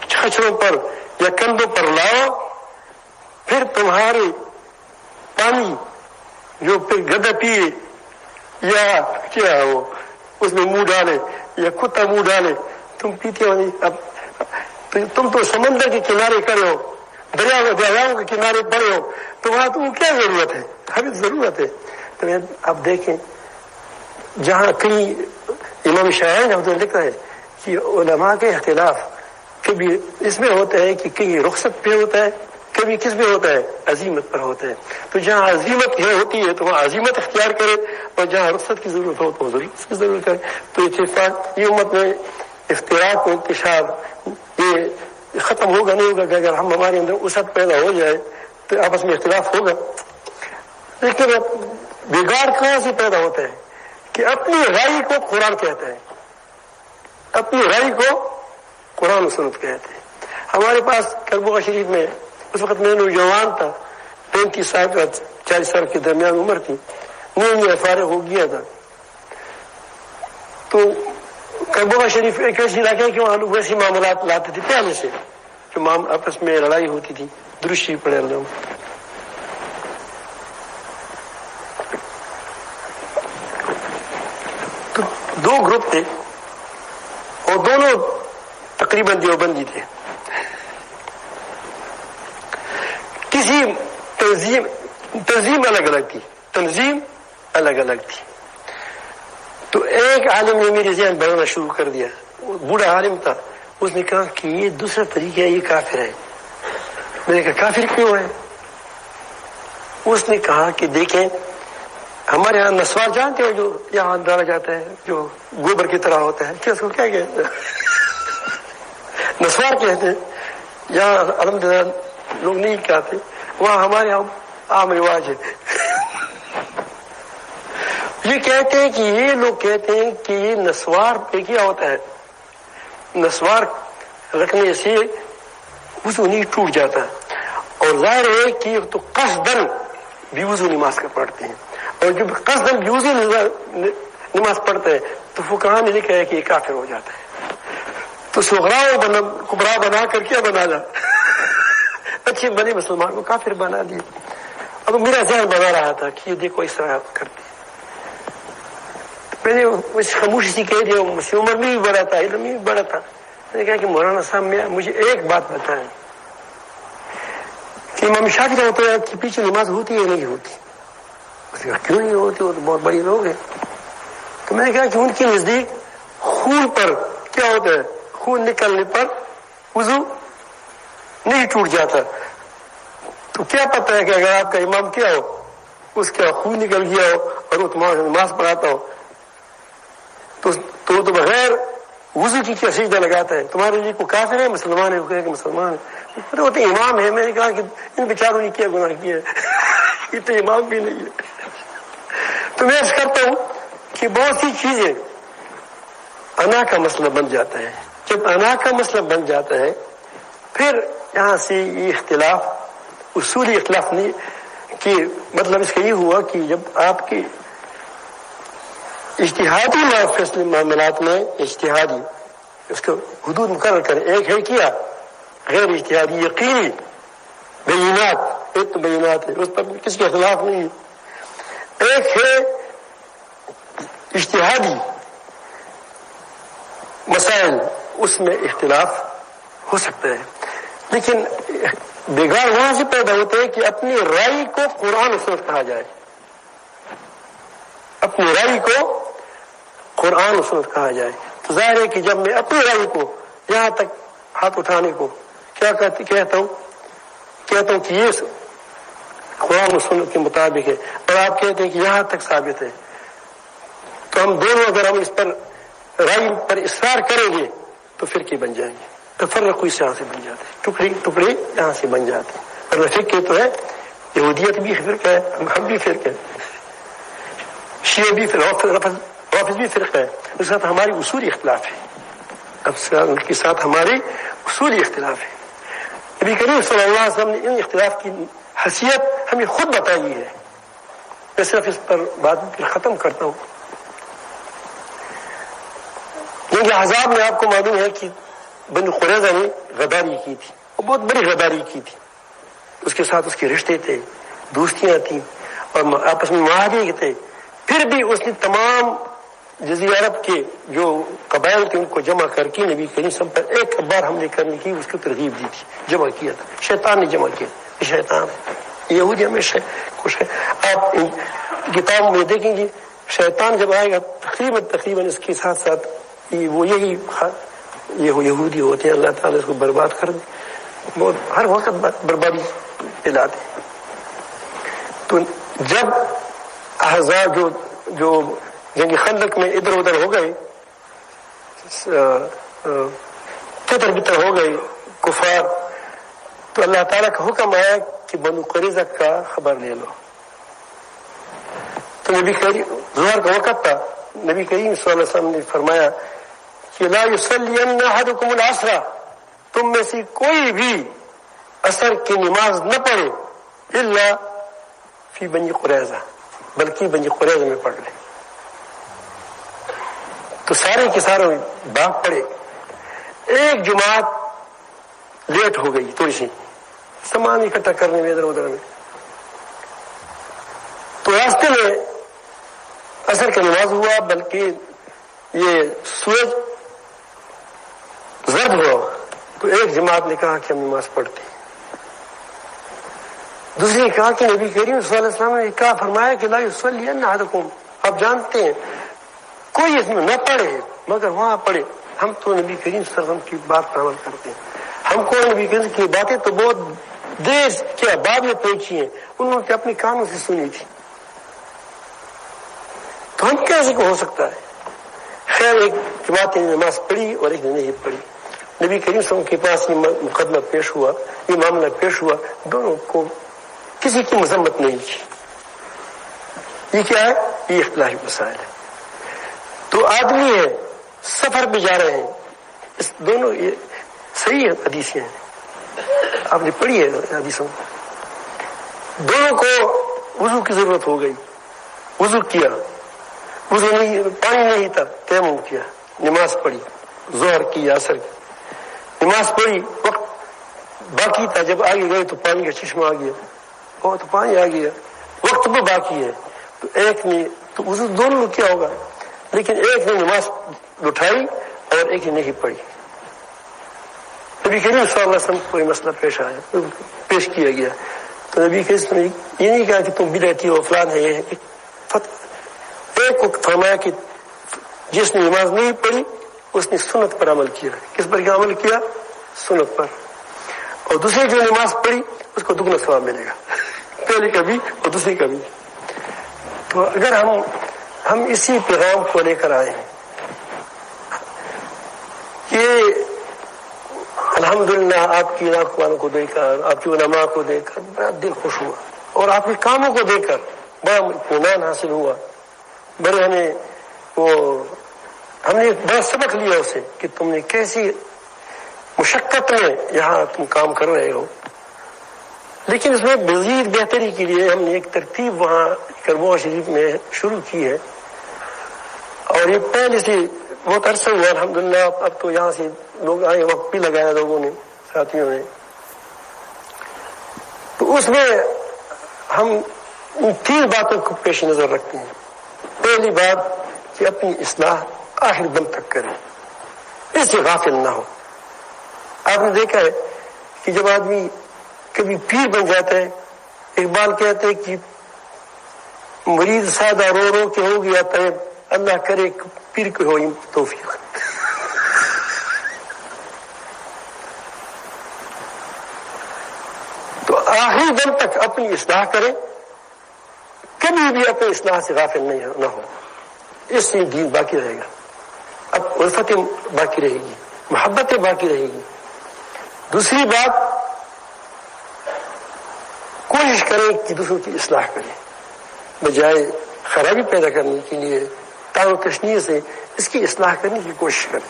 چھچروں پر یا کندھوں پر لاؤ, پھر تمہارے پانی جو پھر گدھا پیے یا کیا وہ اس میں منہ ڈالے یا کتا منہ ڈالے, تم پیتے ہو نہیں. اب تم تو سمندر کے کنارے کھڑے ہو, دریاؤں کے کنارے پڑے ہو, تو وہاں تم کو کیا ضرورت ہے؟ ہمیں ضرورت ہے. تو اب دیکھیں جہاں کہیں امام شاعر نے لکھا ہے کہ علماء کے اختلاف کبھی اس میں ہوتا ہے کہ کہیں رخصت پہ ہوتا ہے, کبھی کس میں ہوتا ہے, عزیمت پر ہوتا ہے. تو جہاں عزیمت ہوتی ہے تو وہاں عزیمت اختیار کرے, اور جہاں رخصت کی ضرورت ہو تو رخصت کی ضرورت کرے. تو اتفاق یہ امت میں اختلاف و انتشار یہ ختم ہوگا نہیں ہوگا کہ اگر ہم ہمارے اندر وسعت پیدا ہو جائے تو آپس میں اختلاف ہوگا. لیکن بگاڑ کہاں سے پیدا ہوتا ہے کہ اپنی رائے کو قرآن کہتا ہے, اپنی رائے کو قرآن و سنت کہتے ہیں. ہمارے پاس کربوغا شریف میں اس وقت میں نوجوان تھا, 35 سال کا 40 سال کے درمیان عمر تھی, میں فارغ ہو گیا تھا. تو کربوغا شریف ایک ایسی علاقہ ہے کہ وہاں لوگ ویسے معاملات لاتے تھے پہلے سے, جو آپس میں لڑائی ہوتی تھی. درود شریف پڑھے اللہ. تو 2 گروپ تھے اور دونوں تقریباً دیوبندی تھے. کسی تنظیم الگ الگ تھی, تنظیم الگ الگ تھی. تو ایک عالم نے میرے ذہن بنانا شروع کر دیا, بوڑھا عالم تھا. اس نے کہا کہ یہ دوسرا طریقہ ہے, یہ کافر ہے. میں نے کہا کافر کیوں ہے؟ اس نے کہا کہ دیکھیں ہمارے یہاں نسوار جانتے ہو جو یہاں ڈالا جاتا ہے, جو گوبر کی طرح ہوتا ہے, کیا اس کو کیا کہتے ہیں؟ نسوار کہتے ہیں. یہاں الحمدللہ لوگ نہیں کہتے, وہاں ہمارے یہاں عام رواج ہے. یہ کہتے ہیں کہ یہ لوگ کہتے ہیں کہ یہ نسوار پہ کیا ہوتا ہے, نسوار رکھنے سے وضو نہیں ٹوٹ جاتا. اور ظاہر ہے کہ تو قصدن بھی وضو نماز کا پڑھتے ہیں, اور جب قصدن بھی وضو نماز پڑھتے ہیں تو فقہاء نے لکھا ہے کہ یہ کافر ہو جاتا ہے. تو صغرا کبرا بنا کر کیا بنا جا اچھے بنے مسلمان کو کافر بنا دیے. اب میرا ذہن بنا رہا تھا کہ یہ دیکھو اس طرح کرتے. میں نے اس خاموشی سے کہہ دیا, مجھ سے عمر میں بھی بڑا تھا, علم میں بھی بڑا تھا. میں نے کہا کہ مولانا صاحب مجھے ایک بات بتائیں کہ امام شافعی رحمۃ اللہ کے پیچھے نماز ہوتی ہے یا نہیں ہوتی؟ اس نے کہا کیوں نہیں ہوتی, وہ تو بہت بڑی لوگ ہیں. تو میں نے کہا کہ ان کے نزدیک خون پر کیا ہوتا ہے, خون نکلنے پر وضو نہیں ٹوٹ جاتا. تو کیا پتہ ہے کہ اگر آپ کا امام کیا ہو, اس کا خون نکل گیا ہو اور وہ تمہارا نماز پڑھاتا ہو تو بغیر وضو کی کیا سجدہ لگاتا ہے؟ تمہارے لیے کو کافر ہے, مسلمان ہے؟ وہ کہے کہ مسلمان ہے. وہ تو امام ہے. میں نے کہا کہ ان بیچاروں نے کیا گناہ کیا ہے, یہ تو امام بھی نہیں ہے. تو میں عرض کرتا ہوں کہ بہت سی چیزیں انا کا مسئلہ بن جاتا ہے. جب انا کا مسئلہ بن جاتا ہے پھر یہاں سے یہ اختلاف اصولی اختلاف نہیں, کہ مطلب اس کا یہ ہوا کہ جب آپ کی اجتہادی فیصلے معاملات میں اجتہادی اس کو حدود مقرر کریں. ایک ہے کیا غیر اجتہادی یقینی بینات, ایک تو بینات ہے اس پر کسی کا خلاف نہیں ہے. ایک ہے اجتہادی مسائل, اس میں اختلاف ہو سکتا ہے. لیکن بگاڑ وہاں سے پیدا ہوتا ہے کہ اپنی رائے کو قرآن و سنت کہا جائے, اپنی رائے کو قرآن و سنت کہا جائے. تو ظاہر ہے کہ جب میں اپنی رائے کو یہاں تک ہاتھ اٹھانے کو کیا کہتا ہوں کہ یہ قرآن و سنت کے مطابق ہے، اور آپ کہتے ہیں کہ یہاں تک ثابت ہے، تو ہم دونوں اگر ہم اس پر رائے پر اصرار کریں گے تو فرقے بن جائیں گے، تفرق اس یہاں سے بن جاتے ہیں، ٹکڑے ٹکڑے یہاں سے بن جاتے ہیں۔ اور فرقے تو ہے، یہودیت بھی فرقہ ہے، ہم بھی فرقہ ہے، شیعہ بھی رافض بھی فرقہ ہے، اس کے ساتھ ہماری اصولی اختلاف ہے، ان کے ساتھ ہماری اصولی اختلاف ہے۔ نبی کریم صلی اللہ علیہ وسلم نے ان اختلاف کی حیثیت ہمیں خود بتائی ہے۔ میں صرف اس پر بات ختم کرتا ہوں۔ کیونکہ احزاب میں آپ کو معلوم ہے کہ بنو قریظہ نے غداری کی تھی، وہ بہت بڑی غداری کی تھی، اس کے ساتھ اس کے رشتے تھے، دوستیاں تھیں اور آپس میں معاہدے تھے، پھر بھی اس نے تمام جزیرہ عرب کے جو قبائل تھے ان کو جمع کر کے نبی کریم صلی اللہ علیہ وسلم پر ایک بار حملے کرنے کی اس کو ترغیب دی تھی، جمع کیا تھا، شیطان نے جمع کیا، شیطان یہودی ہمیشہ خوش ہے۔ آپ کتاب میں دیکھیں گے شیطان جب آئے گا تقریباً اس کے ساتھ ساتھ وہ یہی یہودی ہوتے ہیں، اللہ تعالیٰ اس کو برباد کر دے، بہت ہر وقت بربادی پھیلاتے ہیں۔ تو جب احزاب جو جنگ خندق میں ادھر ادھر ہو گئے، تتر بتر ہو گئے کفار، تو اللہ تعالیٰ کا حکم آیا کہ بنو قریظہ کا خبر لے لو۔ تو نبی کریم ظہر کا وقت تھا، نبی کریم صلی اللہ علیہ وسلم نے فرمایا کہ لا یصلین احدکم العصر، تم میں سے کوئی بھی عصر کی نماز نہ پڑھے الا فی بنی قریظہ، بلکہ بنی قریظہ میں پڑھ لے۔ تو سارے کے سارے بھاگ پڑے، ایک جماعت لیٹ ہو گئی تھوڑی سی سامان اکٹھا کرنے میں ادھر ادھر میں، تو راستے میں عصر کا نماز ہوا، بلکہ یہ سورج زرد ہوا، تو ایک جماعت نے کہا کہ ہم نماز پڑھتے ہیں، دوسری نے کہا کہ نبی کریم صلی اللہ علیہ وسلم نے کہا فرمایا کہ لا یصلین احدکم، آپ جانتے ہیں کوئی اس میں نہ پڑھے مگر وہاں پڑھے۔ ہم تو نبی کریم صلی اللہ علیہ وسلم کی بات پر عمل کرتے ہیں، ہم کو نبی کریم کی باتیں تو بہت دیر کے بعد میں پہنچی ہیں، انہوں نے اپنے کانوں سے سنی تھی، تو ہم کیسے کو ہو سکتا ہے؟ خیر ایک جماعت نے نماز پڑھی اور ایک نے نہیں پڑھی، نبی کریم صلی اللہ علیہ وسلم کے پاس یہ مقدمہ پیش ہوا، یہ معاملہ پیش ہوا، دونوں کو کسی کی مذمت نہیں کی۔ یہ کیا ہے؟ یہ اختلافی مسائل ہے۔ تو آدمی ہے سفر پہ جا رہے ہیں، اس دونوں یہ صحیح حدیثیں ہیں، آپ نے پڑھی ہے حدیثوں، دونوں کو وضو کی ضرورت ہو گئی، وضو کیا، وضو نہیں، پانی نہیں تھا، تیمم کیا، نماز پڑھی، ظہر کی عصر کی نماز پڑھی، وقت باقی تھا، جب آگے گئے تو پانی کا چشمہ آ گیا، تو پانی آ گیا، وقت بھی باقی ہے، تو ایک نے تو وضو دونوں کیا ہوگا، لیکن ایک نے نماز اٹھائی اور ایک نے نہیں پڑھی۔ نبی کریم صلی اللہ علیہ وسلم کو کوئی مسئلہ پیش کیا گیا، تو نبی کریم نے یہ نہیں کہا کہ تم بدعتی ہو فلان ہے، یہ ایک کو فرمایا کہ جس نے نماز نہیں پڑھی اس نے سنت پر عمل کیا۔ کس پر کیا عمل کیا؟ سنت پر۔ اور دوسری جو نماز پڑھی اس کو دگنا ثواب ملے گا، پہلے کا بھی اور دوسری کا بھی۔ تو اگر ہم اسی پیغام کو لے کر آئے ہیں کہ الحمدللہ آپ کی ناخوانوں کو دیکھ کر، آپ کی علماء کو دیکھ کر بڑا دل خوش ہوا، اور آپ کے کاموں کو دیکھ کر بڑا اطمینان حاصل ہوا، بڑے ہم نے بڑا سبق لیا اسے کہ تم نے کیسی مشقت میں یہاں تم کام کر رہے ہو۔ لیکن اس میں مزید بہتری کے لیے ہم نے ایک ترتیب وہاں کربوہ شریف میں شروع کی ہے، اور یہ پہلے سے بہت عرصہ ہوا الحمدللہ، اب تو یہاں سے لوگ آئے، وقت بھی لگایا لوگوں نے، ساتھیوں نے۔ تو اس میں ہم ان 3 باتوں کو پیش نظر رکھتے ہیں۔ پہلی بات کہ اپنی اصلاح آخر دم تک کریں، اس سے غافل نہ ہو۔ آپ نے دیکھا ہے کہ جب آدمی کبھی پیر بن جاتا ہے، اقبال کہتے ہیں کہ مرید سادہ رو رو کے ہو گیا طیب، اللہ کرے پیر کو ہو توفیق۔ تو آخر آخری دم تک اپنی اصلاح کریں، کبھی بھی اپنی اصلاح سے غافل نہ ہو، اس سے دین باقی رہے گا. اب الفتیں باقی رہے گی، محبتیں باقی رہے گی. دوسری بات، کوشش کریں کہ دوسروں کی اصلاح کریں، بجائے خرابی پیدا کرنے کے لیے تان و تشنیع سے اس کی اصلاح کرنے کی کوشش کریں.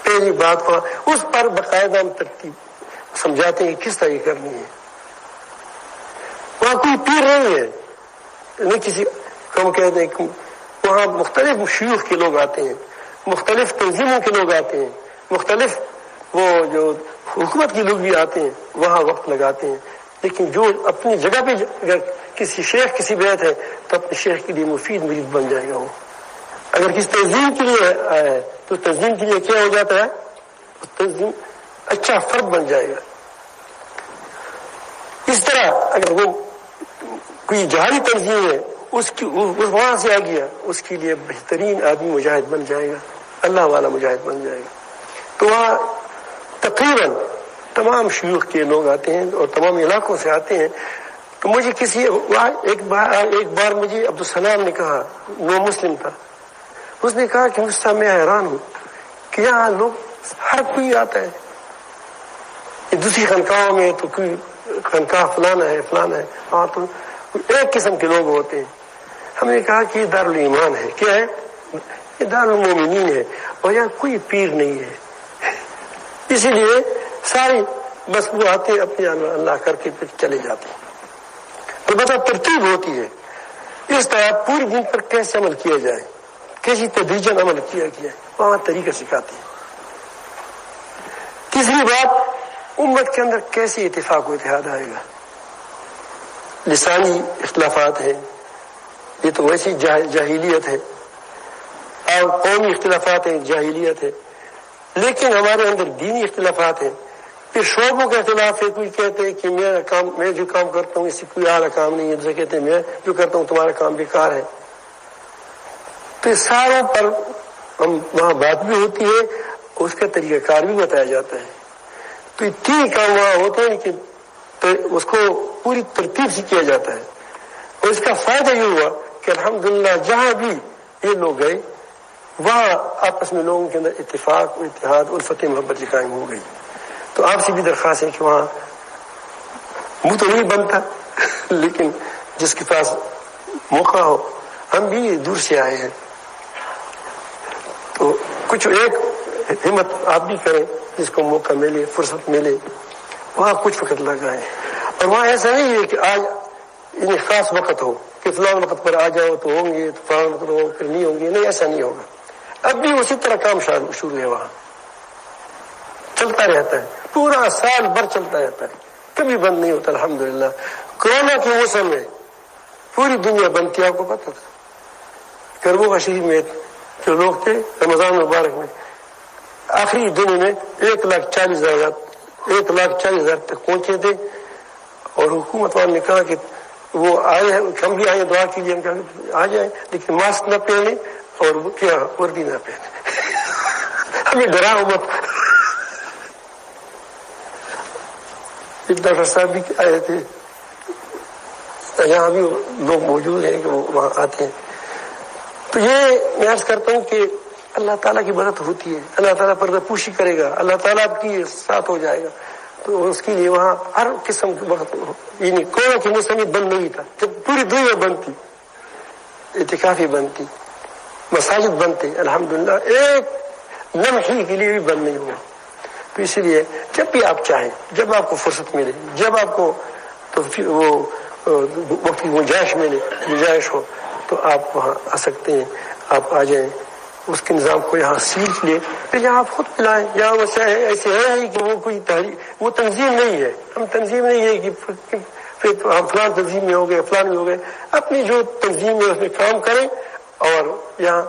پہلی بات کو اس پر باقاعدہ ترتیب سمجھاتے ہیں کہ کس طرح کرنی ہے. وہاں کوئی پیر نہیں ہے، نہیں کسی کو کہتے ہیں کہ وہاں مختلف شیوخ کے لوگ آتے ہیں، مختلف تنظیموں کے لوگ آتے ہیں، مختلف وہ جو حکومت کے لوگ بھی آتے ہیں، وہاں وقت لگاتے ہیں. لیکن جو اپنی جگہ پہ اگر کسی شیخ کسی بیت ہے تو اپنے شیخ کے لیے مفید مرید بن جائے گا. وہ اگر کسی تنظیم کے لیے آیا ہے تو تنظیم کے لیے کیا ہو جاتا ہے، تنظیم اچھا فرد بن جائے گا. اس طرح اگر وہ کوئی جہادی تنظیم ہے، اس کی وہاں سے آ گیا، اس کے لیے بہترین آدمی مجاہد بن جائے گا، اللہ والا مجاہد بن جائے گا. تو وہاں تقریباً تمام شیوخ کے لوگ آتے ہیں اور تمام علاقوں سے آتے ہیں. تو مجھے ایک بار مجھے عبدالسلام نے کہا، نو مسلم تھا، اس نے کہا کہ مجھ سے میں حیران ہوں کہ یہاں لوگ ہر کوئی آتا ہے. دوسری خانقاہوں میں تو کوئی خانقاہ فلانا ہے فلانا ہے، ہاں تو ایک قسم کے لوگ ہوتے ہیں. ہم نے کہا کہ یہ دارالایمان ہے. کیا ہے؟ یہ دارالمومنین ہے، اور یہاں کوئی پیر نہیں ہے. اسی لیے سارے بس وہ آتے ہیں اپنے اللہ کر کے پھر چلے جاتے ہیں. البتہ ترتیب ہوتی ہے. اس طرح پورے دن پر کیسے عمل کیا جائے، کیسی تدریجاً عمل کیا گیا، وہاں طریقہ سکھاتے ہیں. تیسری بات، امت کے اندر کیسے اتفاق و اتحاد آئے گا. لسانی اختلافات ہیں، یہ تو ویسی جاہلیت ہے، اور قومی اختلافات ہیں، جاہلیت ہے. لیکن ہمارے اندر دینی اختلافات ہیں. پھر شعبوں کا اختلاف ہے. کوئی کہتے ہیں کہ میں جو کام کرتا ہوں اس سے کوئی اعلیٰ کام نہیں ہے، دوسرے کہتے ہیں میں جو کرتا ہوں تمہارا کام بیکار ہے. تو ساروں پر ہم وہاں بات بھی ہوتی ہے، اس کا طریقہ کار بھی بتایا جاتا ہے. تو یہ تین کام وہاں ہوتے ہیں کہ اس کو پوری ترتیب سے کیا جاتا ہے. اور اس کا فائدہ یہ ہوا کہ الحمدللہ جہاں بھی یہ لوگ گئے وہاں آپس میں لوگوں کے اندر اتفاق و اتحاد الفت محبت قائم ہو گئی. تو آپ سے بھی درخواست ہے کہ وہاں منہ تو نہیں بنتا، لیکن جس کے پاس موقع ہو، ہم بھی دور سے آئے ہیں تو کچھ ایک ہمت آپ بھی کریں، جس کو موقع ملے، فرصت ملے، وہاں کچھ وقت لگائیں. اور وہاں ایسا نہیں ہے کہ آج انہیں خاص وقت ہو کہ فلاں وقت پر آ جاؤ تو ہوں گے، تو فلاں وقت ہو پھر نہیں ہوں گے. نہیں، ایسا نہیں ہوگا. اب بھی اسی طرح کام شروع ہے، وہاں چلتا رہتا ہے، پورا سال بھر چلتا رہتا ہے، کبھی بند نہیں ہوتا. الحمدللہ کورونا کے موسم میں پوری دنیا بند تھی. آپ کو پتا تھا کربو کا شریف میں جو لوگ تھے رمضان مبارک میں آخری دنوں میں 1,40,000 تک پہنچے تھے. اور حکومت والوں نے کہا کہ وہ آئے ہیں، ہم بھی آئے دعا کے لیے، ہم کہا آ جائیں لیکن ماسک نہ پہنے اور کیا وردی نہ پہنے. ہمیں ڈراؤ مت. ڈاکٹر صاحب بھی آئے تھے، یہاں بھی لوگ موجود ہیں کہ وہ وہاں آتے ہیں. تو یہ میں عرض کرتا ہوں کہ اللہ تعالیٰ کی مدد ہوتی ہے، اللہ تعالیٰ پردہ پوشی کرے گا، اللہ تعالیٰ آپ کی ساتھ ہو جائے گا. تو اس کے لیے وہاں ہر قسم کے وقت، یعنی کورونا کے موسم میں بند نہیں تھا. جب پوری دنیا بند تھی، اعتکافی بند تھی، مساجد بند تھے، الحمدللہ ایک لمحے کے لیے بھی بند نہیں ہوا. تو اس لیے جب بھی آپ چاہیں، جب آپ کو فرصت ملے، جب آپ کو تو وہ وقت کی گنجائش ہو تو آپ وہاں آ سکتے ہیں. آپ آ جائیں، اس کے نظام کو یہاں سیکھ لیں، پھر یہاں آپ خود پلائیں. یہاں ویسے ایسے ہے کہ وہ کوئی تحریک، وہ تنظیم نہیں ہے. ہم تنظیم نہیں ہے کہ پھر ہم فلان تنظیم میں ہو گئے، فلان میں ہو گئے. اپنی جو تنظیم ہے اس میں کام کریں، اور یہاں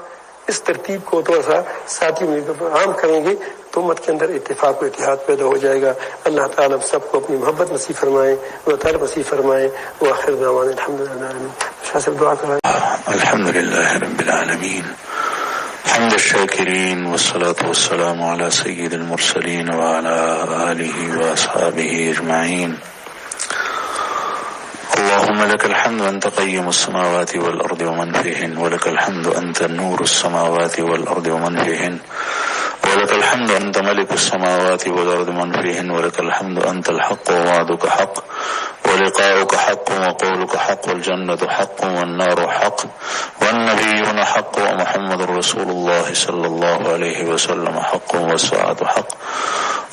اس ترتیب کو تھوڑا سا ساتھی مل کر عام کریں گے تو امت کے اندر اتفاق و اتحاد پیدا ہو جائے گا. اللہ تعالیٰ سب کو اپنی محبت نصیب فرمائے، وہ طلب نصیب فرمائے. وآخر دعوانا الحمدللہ. شاہ صاحب دعا کرائیں. الحمدللہ رب العالمین، حمد الشاکرین، والصلاة والسلام علی سید المرسلین وعلی آلہ واصحابہ اجمعین. اللهم لك الحمد أنت قيم السماوات والأرض ومن فيهن، ولك الحمد أنت نور السماوات والأرض ومن فيهن، ولك الحمد أنت ملك السماوات والأرض ومن فيهن، ولك الحمد أنت الحق ووعدك حق ولقاؤك حق وقولك حق والجنة حق والنار حق والنبيون حق ومحمد رسول الله صلى الله عليه وسلم حق والساعة حق.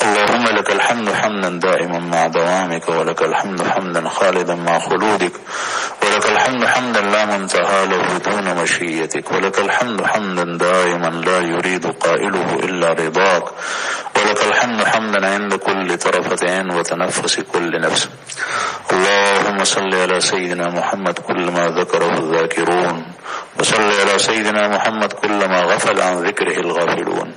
اللهم لك الحمد حمدا دائما مع دوامك، ولك الحمد حمدا خالدا مع خلودك، ولك الحمد حمدا لا منتهى له دون مشيتك، ولك الحمد حمدا دائما لا يريد قائله إلا رضاك، ولك الحمد حمدا عند كل طرفة عين وتنفس كل نفس. اللهم صل على سيدنا محمد كل ما ذكره الذاكرون، وصل على سيدنا محمد كل ما غفل عن ذكره الغافلون.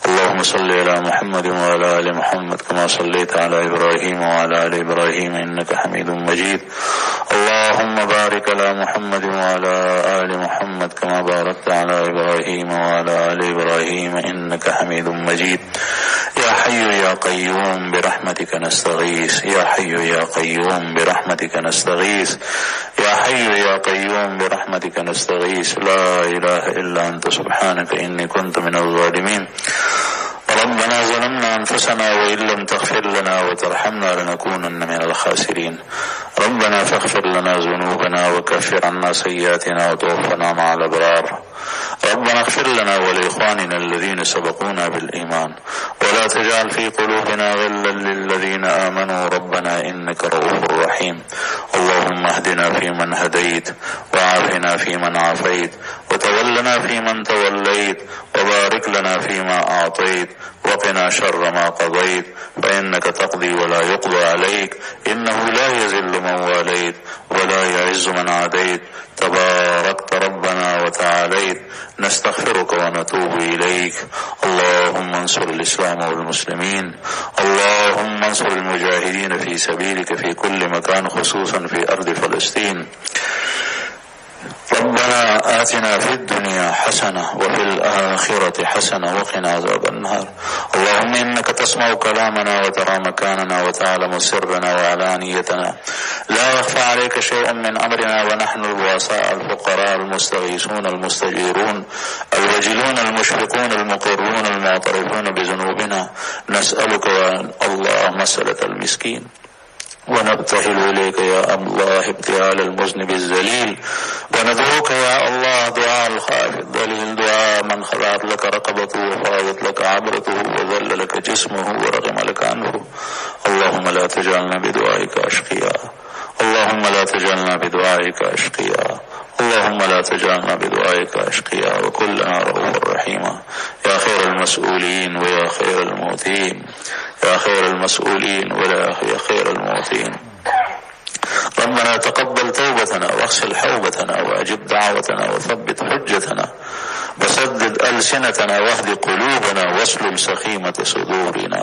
اللهم صل على محمد وعلى آل محمد كما صليت على إبراهيم وعلى آل إبراهيم إنك حميد مجيد. اللهم بارك على محمد وعلى آل محمد كما باركت على إبراهيم وعلى آل إبراهيم إنك حميد مجيد. يا حي يا قيوم برحمتك نستغيث، يا حي يا قيوم برحمتك نستغيث، يا حي يا قيوم برحمتك نستغيث. لا إله إلا أنت سبحانك إني كنت من الظالمين. ربنا ظلمنا أنفسنا وإن لم تغفر لنا وترحمنا لنكونن من الخاسرين. ربنا فاغفر لنا ذنوبنا وكفر عنا سيئاتنا وتوفنا مع الأبرار. ربنا اغفر لنا ولإخواننا الذين سبقونا بالإيمان ولا تجعل في قلوبنا غلا للذين آمنوا ربنا إنك رؤوف رحيم. اللهم اهدنا فيمن هديت، وعافنا فيمن عافيت، وتولنا فيمن توليت، وبارك لنا فيما أعطيت، وقنا شر ما قضيت، فإنك تقضي ولا يقضى عليك، إنه لا يذل من واليت ولا يعز من عاديت، تباركت ربنا وتعاليت. نستغفرك ونتوب إليك. اللهم انصر الإسلام والمسلمين، اللهم انصر المجاهدين في سبيلك في كل مكان خصوصا في أرض فلسطين. ربنا آتنا في الدنيا حسنة وفي الآخرة حسنة وقنا عذاب النار. اللهم إنك تسمع كلامنا وترى مكاننا وتعلم سرنا وعلانيتنا، لا يخفى عليك شيء من أمرنا، ونحن البؤساء الفقراء المستغيثون المستجيرون الوجلون المشفقون المقرون المعترفون بذنوبنا، نسألك يا الله مسألة المسكين، ونبتهل إليك يا الله ابتهال المذنب الذليل، وندعوك يا الله دعاء الخائف الذليل، دعاء من خضعت لك رقبته وفاضت لك عبرته وذل لك جسمه ورغم لك عنه. اللهم لا تجعلنا بدعائك أشقياء، اللهم لا تجعلنا بدعائك أشقياء، اللهم لا تجعلنا بدعائك أشقياء، وكلنا رؤوف رحيما. يا خير المسؤولين ويا خير الموتين، يا خير المسؤولين ولا يا خير الموتين. ربنا تقبل توبتنا واغسل حوبتنا وأجب دعوتنا وثبت حجتنا وسدد ألسنتنا واهد قلوبنا واسلم سخيمة صدورنا.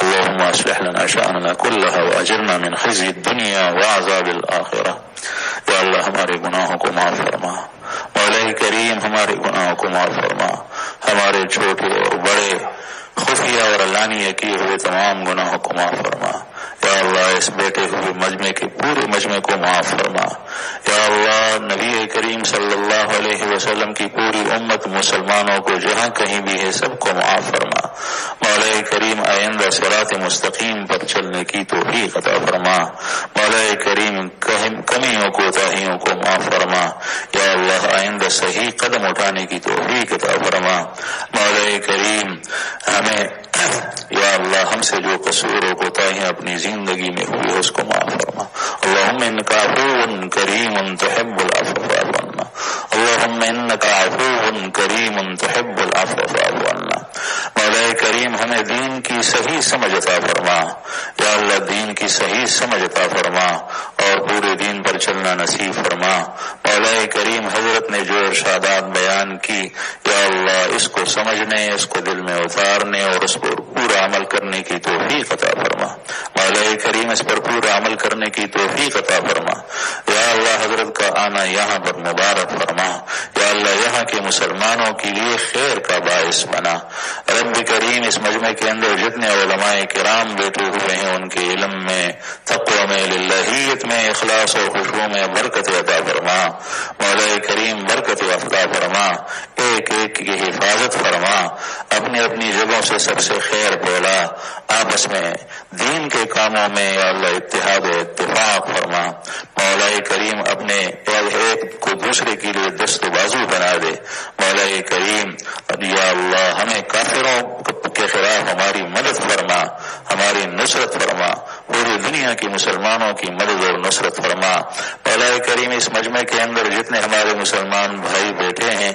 اللهم أصلح لنا شأننا كلها وأجرنا من خزي الدنيا وعذاب الآخرة. یا اللہ ہمارے گناہوں کو معاف فرما، مولا کریم ہمارے گناہوں کو معاف فرما، ہمارے چھوٹے اور بڑے خفیہ اور علانیہ کیے ہوئے تمام گناہوں کو معاف فرما۔ یا اللہ اس بیٹے ہوئے مجمع کے پورے مجمع کو معاف فرما۔ یا اللہ نبی کریم صلی اللہ علیہ وسلم کی پوری امت مسلمانوں کو جہاں کہیں بھی ہے سب کو معاف فرما۔ مولا کریم آئندہ صراط مستقیم پر چلنے کی توفیق عطا فرما۔ مولا کریم کمیوں کوتاہیوں کو معاف فرما۔ یا اللہ آئندہ صحیح قدم اٹھانے کی توفیق عطا فرما۔ مولا کریم ہمیں یا اللہ ہم سے جو قصور و کوتاہیاں اپنی زندگی میں ہوئی ہے اس کو معاف فرما۔ اللہم انکا عفو کریم تحب العفو فاعف عنا، اللہم انکا عفو کریم تحب العفو فاعف عنا۔ مولا کریم ہمیں دین کی صحیح سمجھ عطا فرما۔ یا اللہ دین کی صحیح سمجھ عطا فرما اور پورے دین پر چلنا نصیب فرما۔ مولا کریم حضرت نے جو ارشادات بیان کی یا اللہ اس کو سمجھنے، اس کو دل میں اتارنے اور اس پر پورا عمل کرنے کی توفیق عطا فرما۔ مولا کریم اس پر پورا عمل کرنے کی توفیق عطا فرما۔ یا اللہ حضرت کا آنا یہاں پر مبارک فرما۔ یا اللہ یہاں کے مسلمانوں کے لیے خیر کا باعث بنا۔ رب کریم اس مجمع کے اندر جتنے علماء کرام بیٹھے ہوئے ہیں ان کے علم میں، تقوی میں، للہیت میں، اخلاص و خشوع میں برکت عطا فرما۔ مولا کریم برکت عطا فرما، ایک ایک کی حفاظت فرما، اپنی اپنی جگہوں سے سب سے خیر پھیلا، آپس میں دین کے کاموں میں یا اللہ اتحاد و اتفاق فرما۔ مولا کریم اپنے ایک کو دوسرے کے لیے دست و بازو بنا دے۔ مولا کریم یا اللہ ہمیں کافروں کے خلاف ہماری مدد فرما، ہماری نصرت فرما، پوری دنیا کی مسلمانوں کی مدد اور نصرت فرما۔ مولا کریم اس مجمع کے اندر جتنے ہمارے مسلمان بھائی بیٹھے ہیں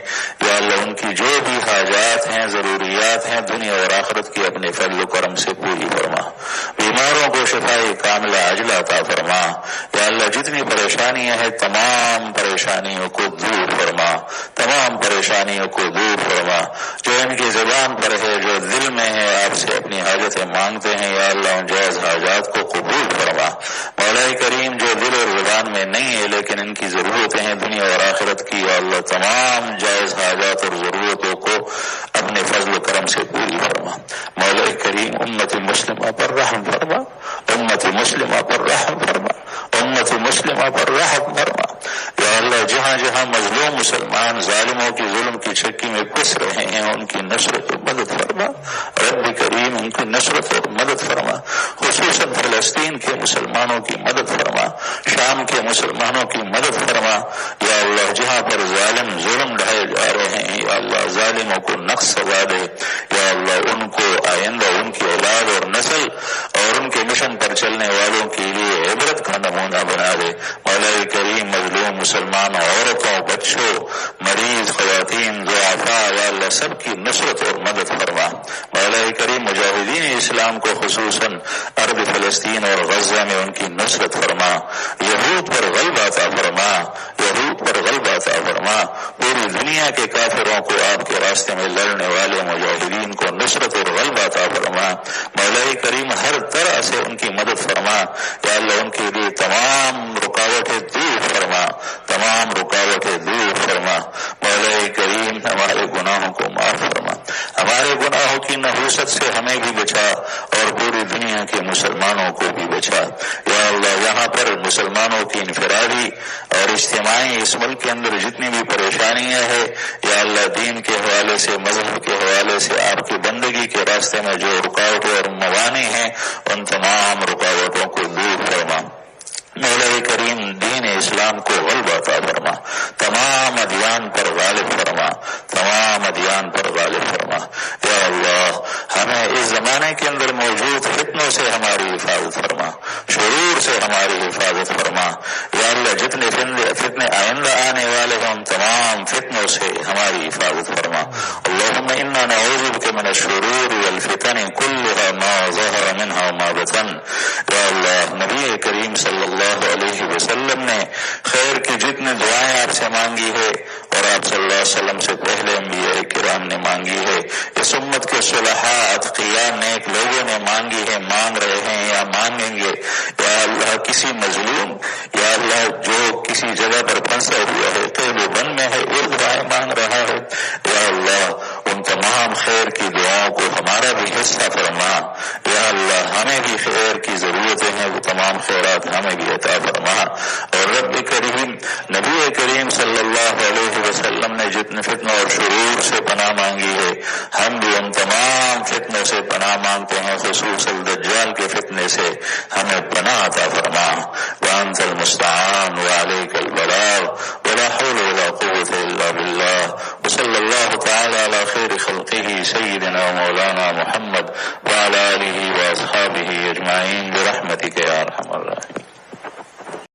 یا اللہ ان کی جو بھی حاجات ہیں، ضروریات ہیں، دنیا اور آخرت کی اپنے فضل و کرم سے پوری فرما۔ بیماروں کو شفاء کاملہ عاجلہ عطا فرما۔ یا اللہ جتنی پریشانیاں ہیں تمام پریشانیوں کو دور فرما، تمام پریشانیوں کو دور فرما۔ جو ان کی زبان پر ہے، جو دل میں ہے، آپ سے اپنی حاجتیں مانگتے ہیں یا اللہ ان جائز حاجات کو قبول فرما۔ مولا کریم جو دل اور زبان میں نہیں ہے لیکن ان کی ضرورتیں ہیں دنیا اور آخرت کی، یا اللہ تمام جائز حاجات اور ضرورتوں کو اپنے فضل و کرم سے پوری فرما۔ مولا کریم امت مسلمہ پر رحم فرما، امت مسلمہ پر رحم فرما، امت مسلمہ پر رحم فرما۔ یا اللہ جہاں جہاں مظلوم مسلمان ظالموں کی ظلم کی چکی میں پس رہے ہیں ان کی نصرت اور مدد فرما۔ رب کریم ان کی نصرت اور مدد فرما، خصوصاً فلسطین کے مسلمانوں کی مدد فرما، شام کے مسلمانوں کی مدد فرما۔ یا اللہ جہاں پر ظالم ظلم ڈھائے جا رہے ہیں یا اللہ ظالموں کو نقص سزا دے۔ یا اللہ ان کو آئندہ ان کی اولاد اور نسل اور ان کے مشن پر چلنے والوں کے لیے عبرت کا نمونہ بنا دے۔ مولا کریم مظلوم مسلمان عورتوں، بچوں، مریض، خواتین، ضعفاء یا اللہ سب کی نصرت اور مدد فرما۔ مولا کریم مجاہدین اسلام کو خصوصاً ارض فلسطین اور غزہ میں ان کی نصرت فرما۔ یہود پر غلبہ عطا فرما، یہود پر غلبہ عطا فرما۔ پوری دنیا کے کافروں کو آپ کے راستے میں لڑنے والے مجاہدین کو نصرت اور غلبہ عطا فرما۔ مولا کریم ہر طرح سے ان کی مدد فرما۔ یا اللہ ان کے لیے تمام رکاوٹیں دور فرما، تمام رکاوٹیں دور فرما۔ مولا کریم ہمارے گناہوں کو معاف فرما، ہمارے گناہوں کی نحوست سے ہمیں بھی بچا اور پوری دنیا کے مسلمانوں کو بھی بچا۔ یا اللہ یہاں پر مسلمانوں کی انفرادی اور اجتماعی اس ملک کے اندر جتنی بھی پریشانیاں ہیں یا اللہ دین کے حوالے سے، مذہب کے حوالے سے، آپ کی بندگی کے راستے میں جو رکاوٹیں اور موانع ہیں ان تمام رکاوٹوں کو دور فرما۔ مولا کریم دین اسلام کو غلبہ عطا فرما، تمام ادیان پر غالب فرما، تمام ادیان پر غالب فرما۔ یا اللہ ہمیں اس زمانے کے اندر موجود فتنوں سے ہماری حفاظت فرما، شرور سے ہماری حفاظت فرما۔ یا اللہ جتنے فتنے آئندہ آنے والے ہیں ان تمام فتنوں سے ہماری حفاظت فرما۔ اللہم انا نعوذ بک من الشرور والفتن کلها ما ظہر منها وما بطن۔ یا اللہ نبی کریم صلی اللہ علیہ وسلم نے خیر کی جتنے دعائیں آپ سے مانگی ہے اور آپ صلی اللہ علیہ وسلم سے پہلے انبیاء کرام نے مانگی ہے، اس امت کے صلحاء، اتقیاء، نیک لوگوں نے مانگی ہے، مانگ رہے ہیں یا مانگیں گے۔ یا اللہ کسی مظلوم یا اللہ جو کسی جگہ پر پھنسا ہوا ہے، قید و بند میں ہے، وہ دعائیں مانگ رہا ہے، یا اللہ ان تمام خیر کی دعاؤں کو ہمارا بھی حصہ فرما۔ یا اللہ ہمیں بھی خیر کی ضرورتیں ہیں، وہ تمام خیرات ہمیں بھی عطا فرما۔ اور رب کریم نبی کریم صلی اللہ علیہ وسلم نے جتنے فتنوں اور شرور سے پناہ مانگی ہے ہم بھی ان تمام فتنوں سے پناہ مانگتے ہیں، خصوصاً دجال کے فتنے سے ہمیں پناہ عطا فرما۔ وانت المستعان وعلیک البلاغ ولا حول ولا قوة الا باللہ۔ وصلی اللہ تعالی علی خیر خلقہ سیدنا مولانا محمد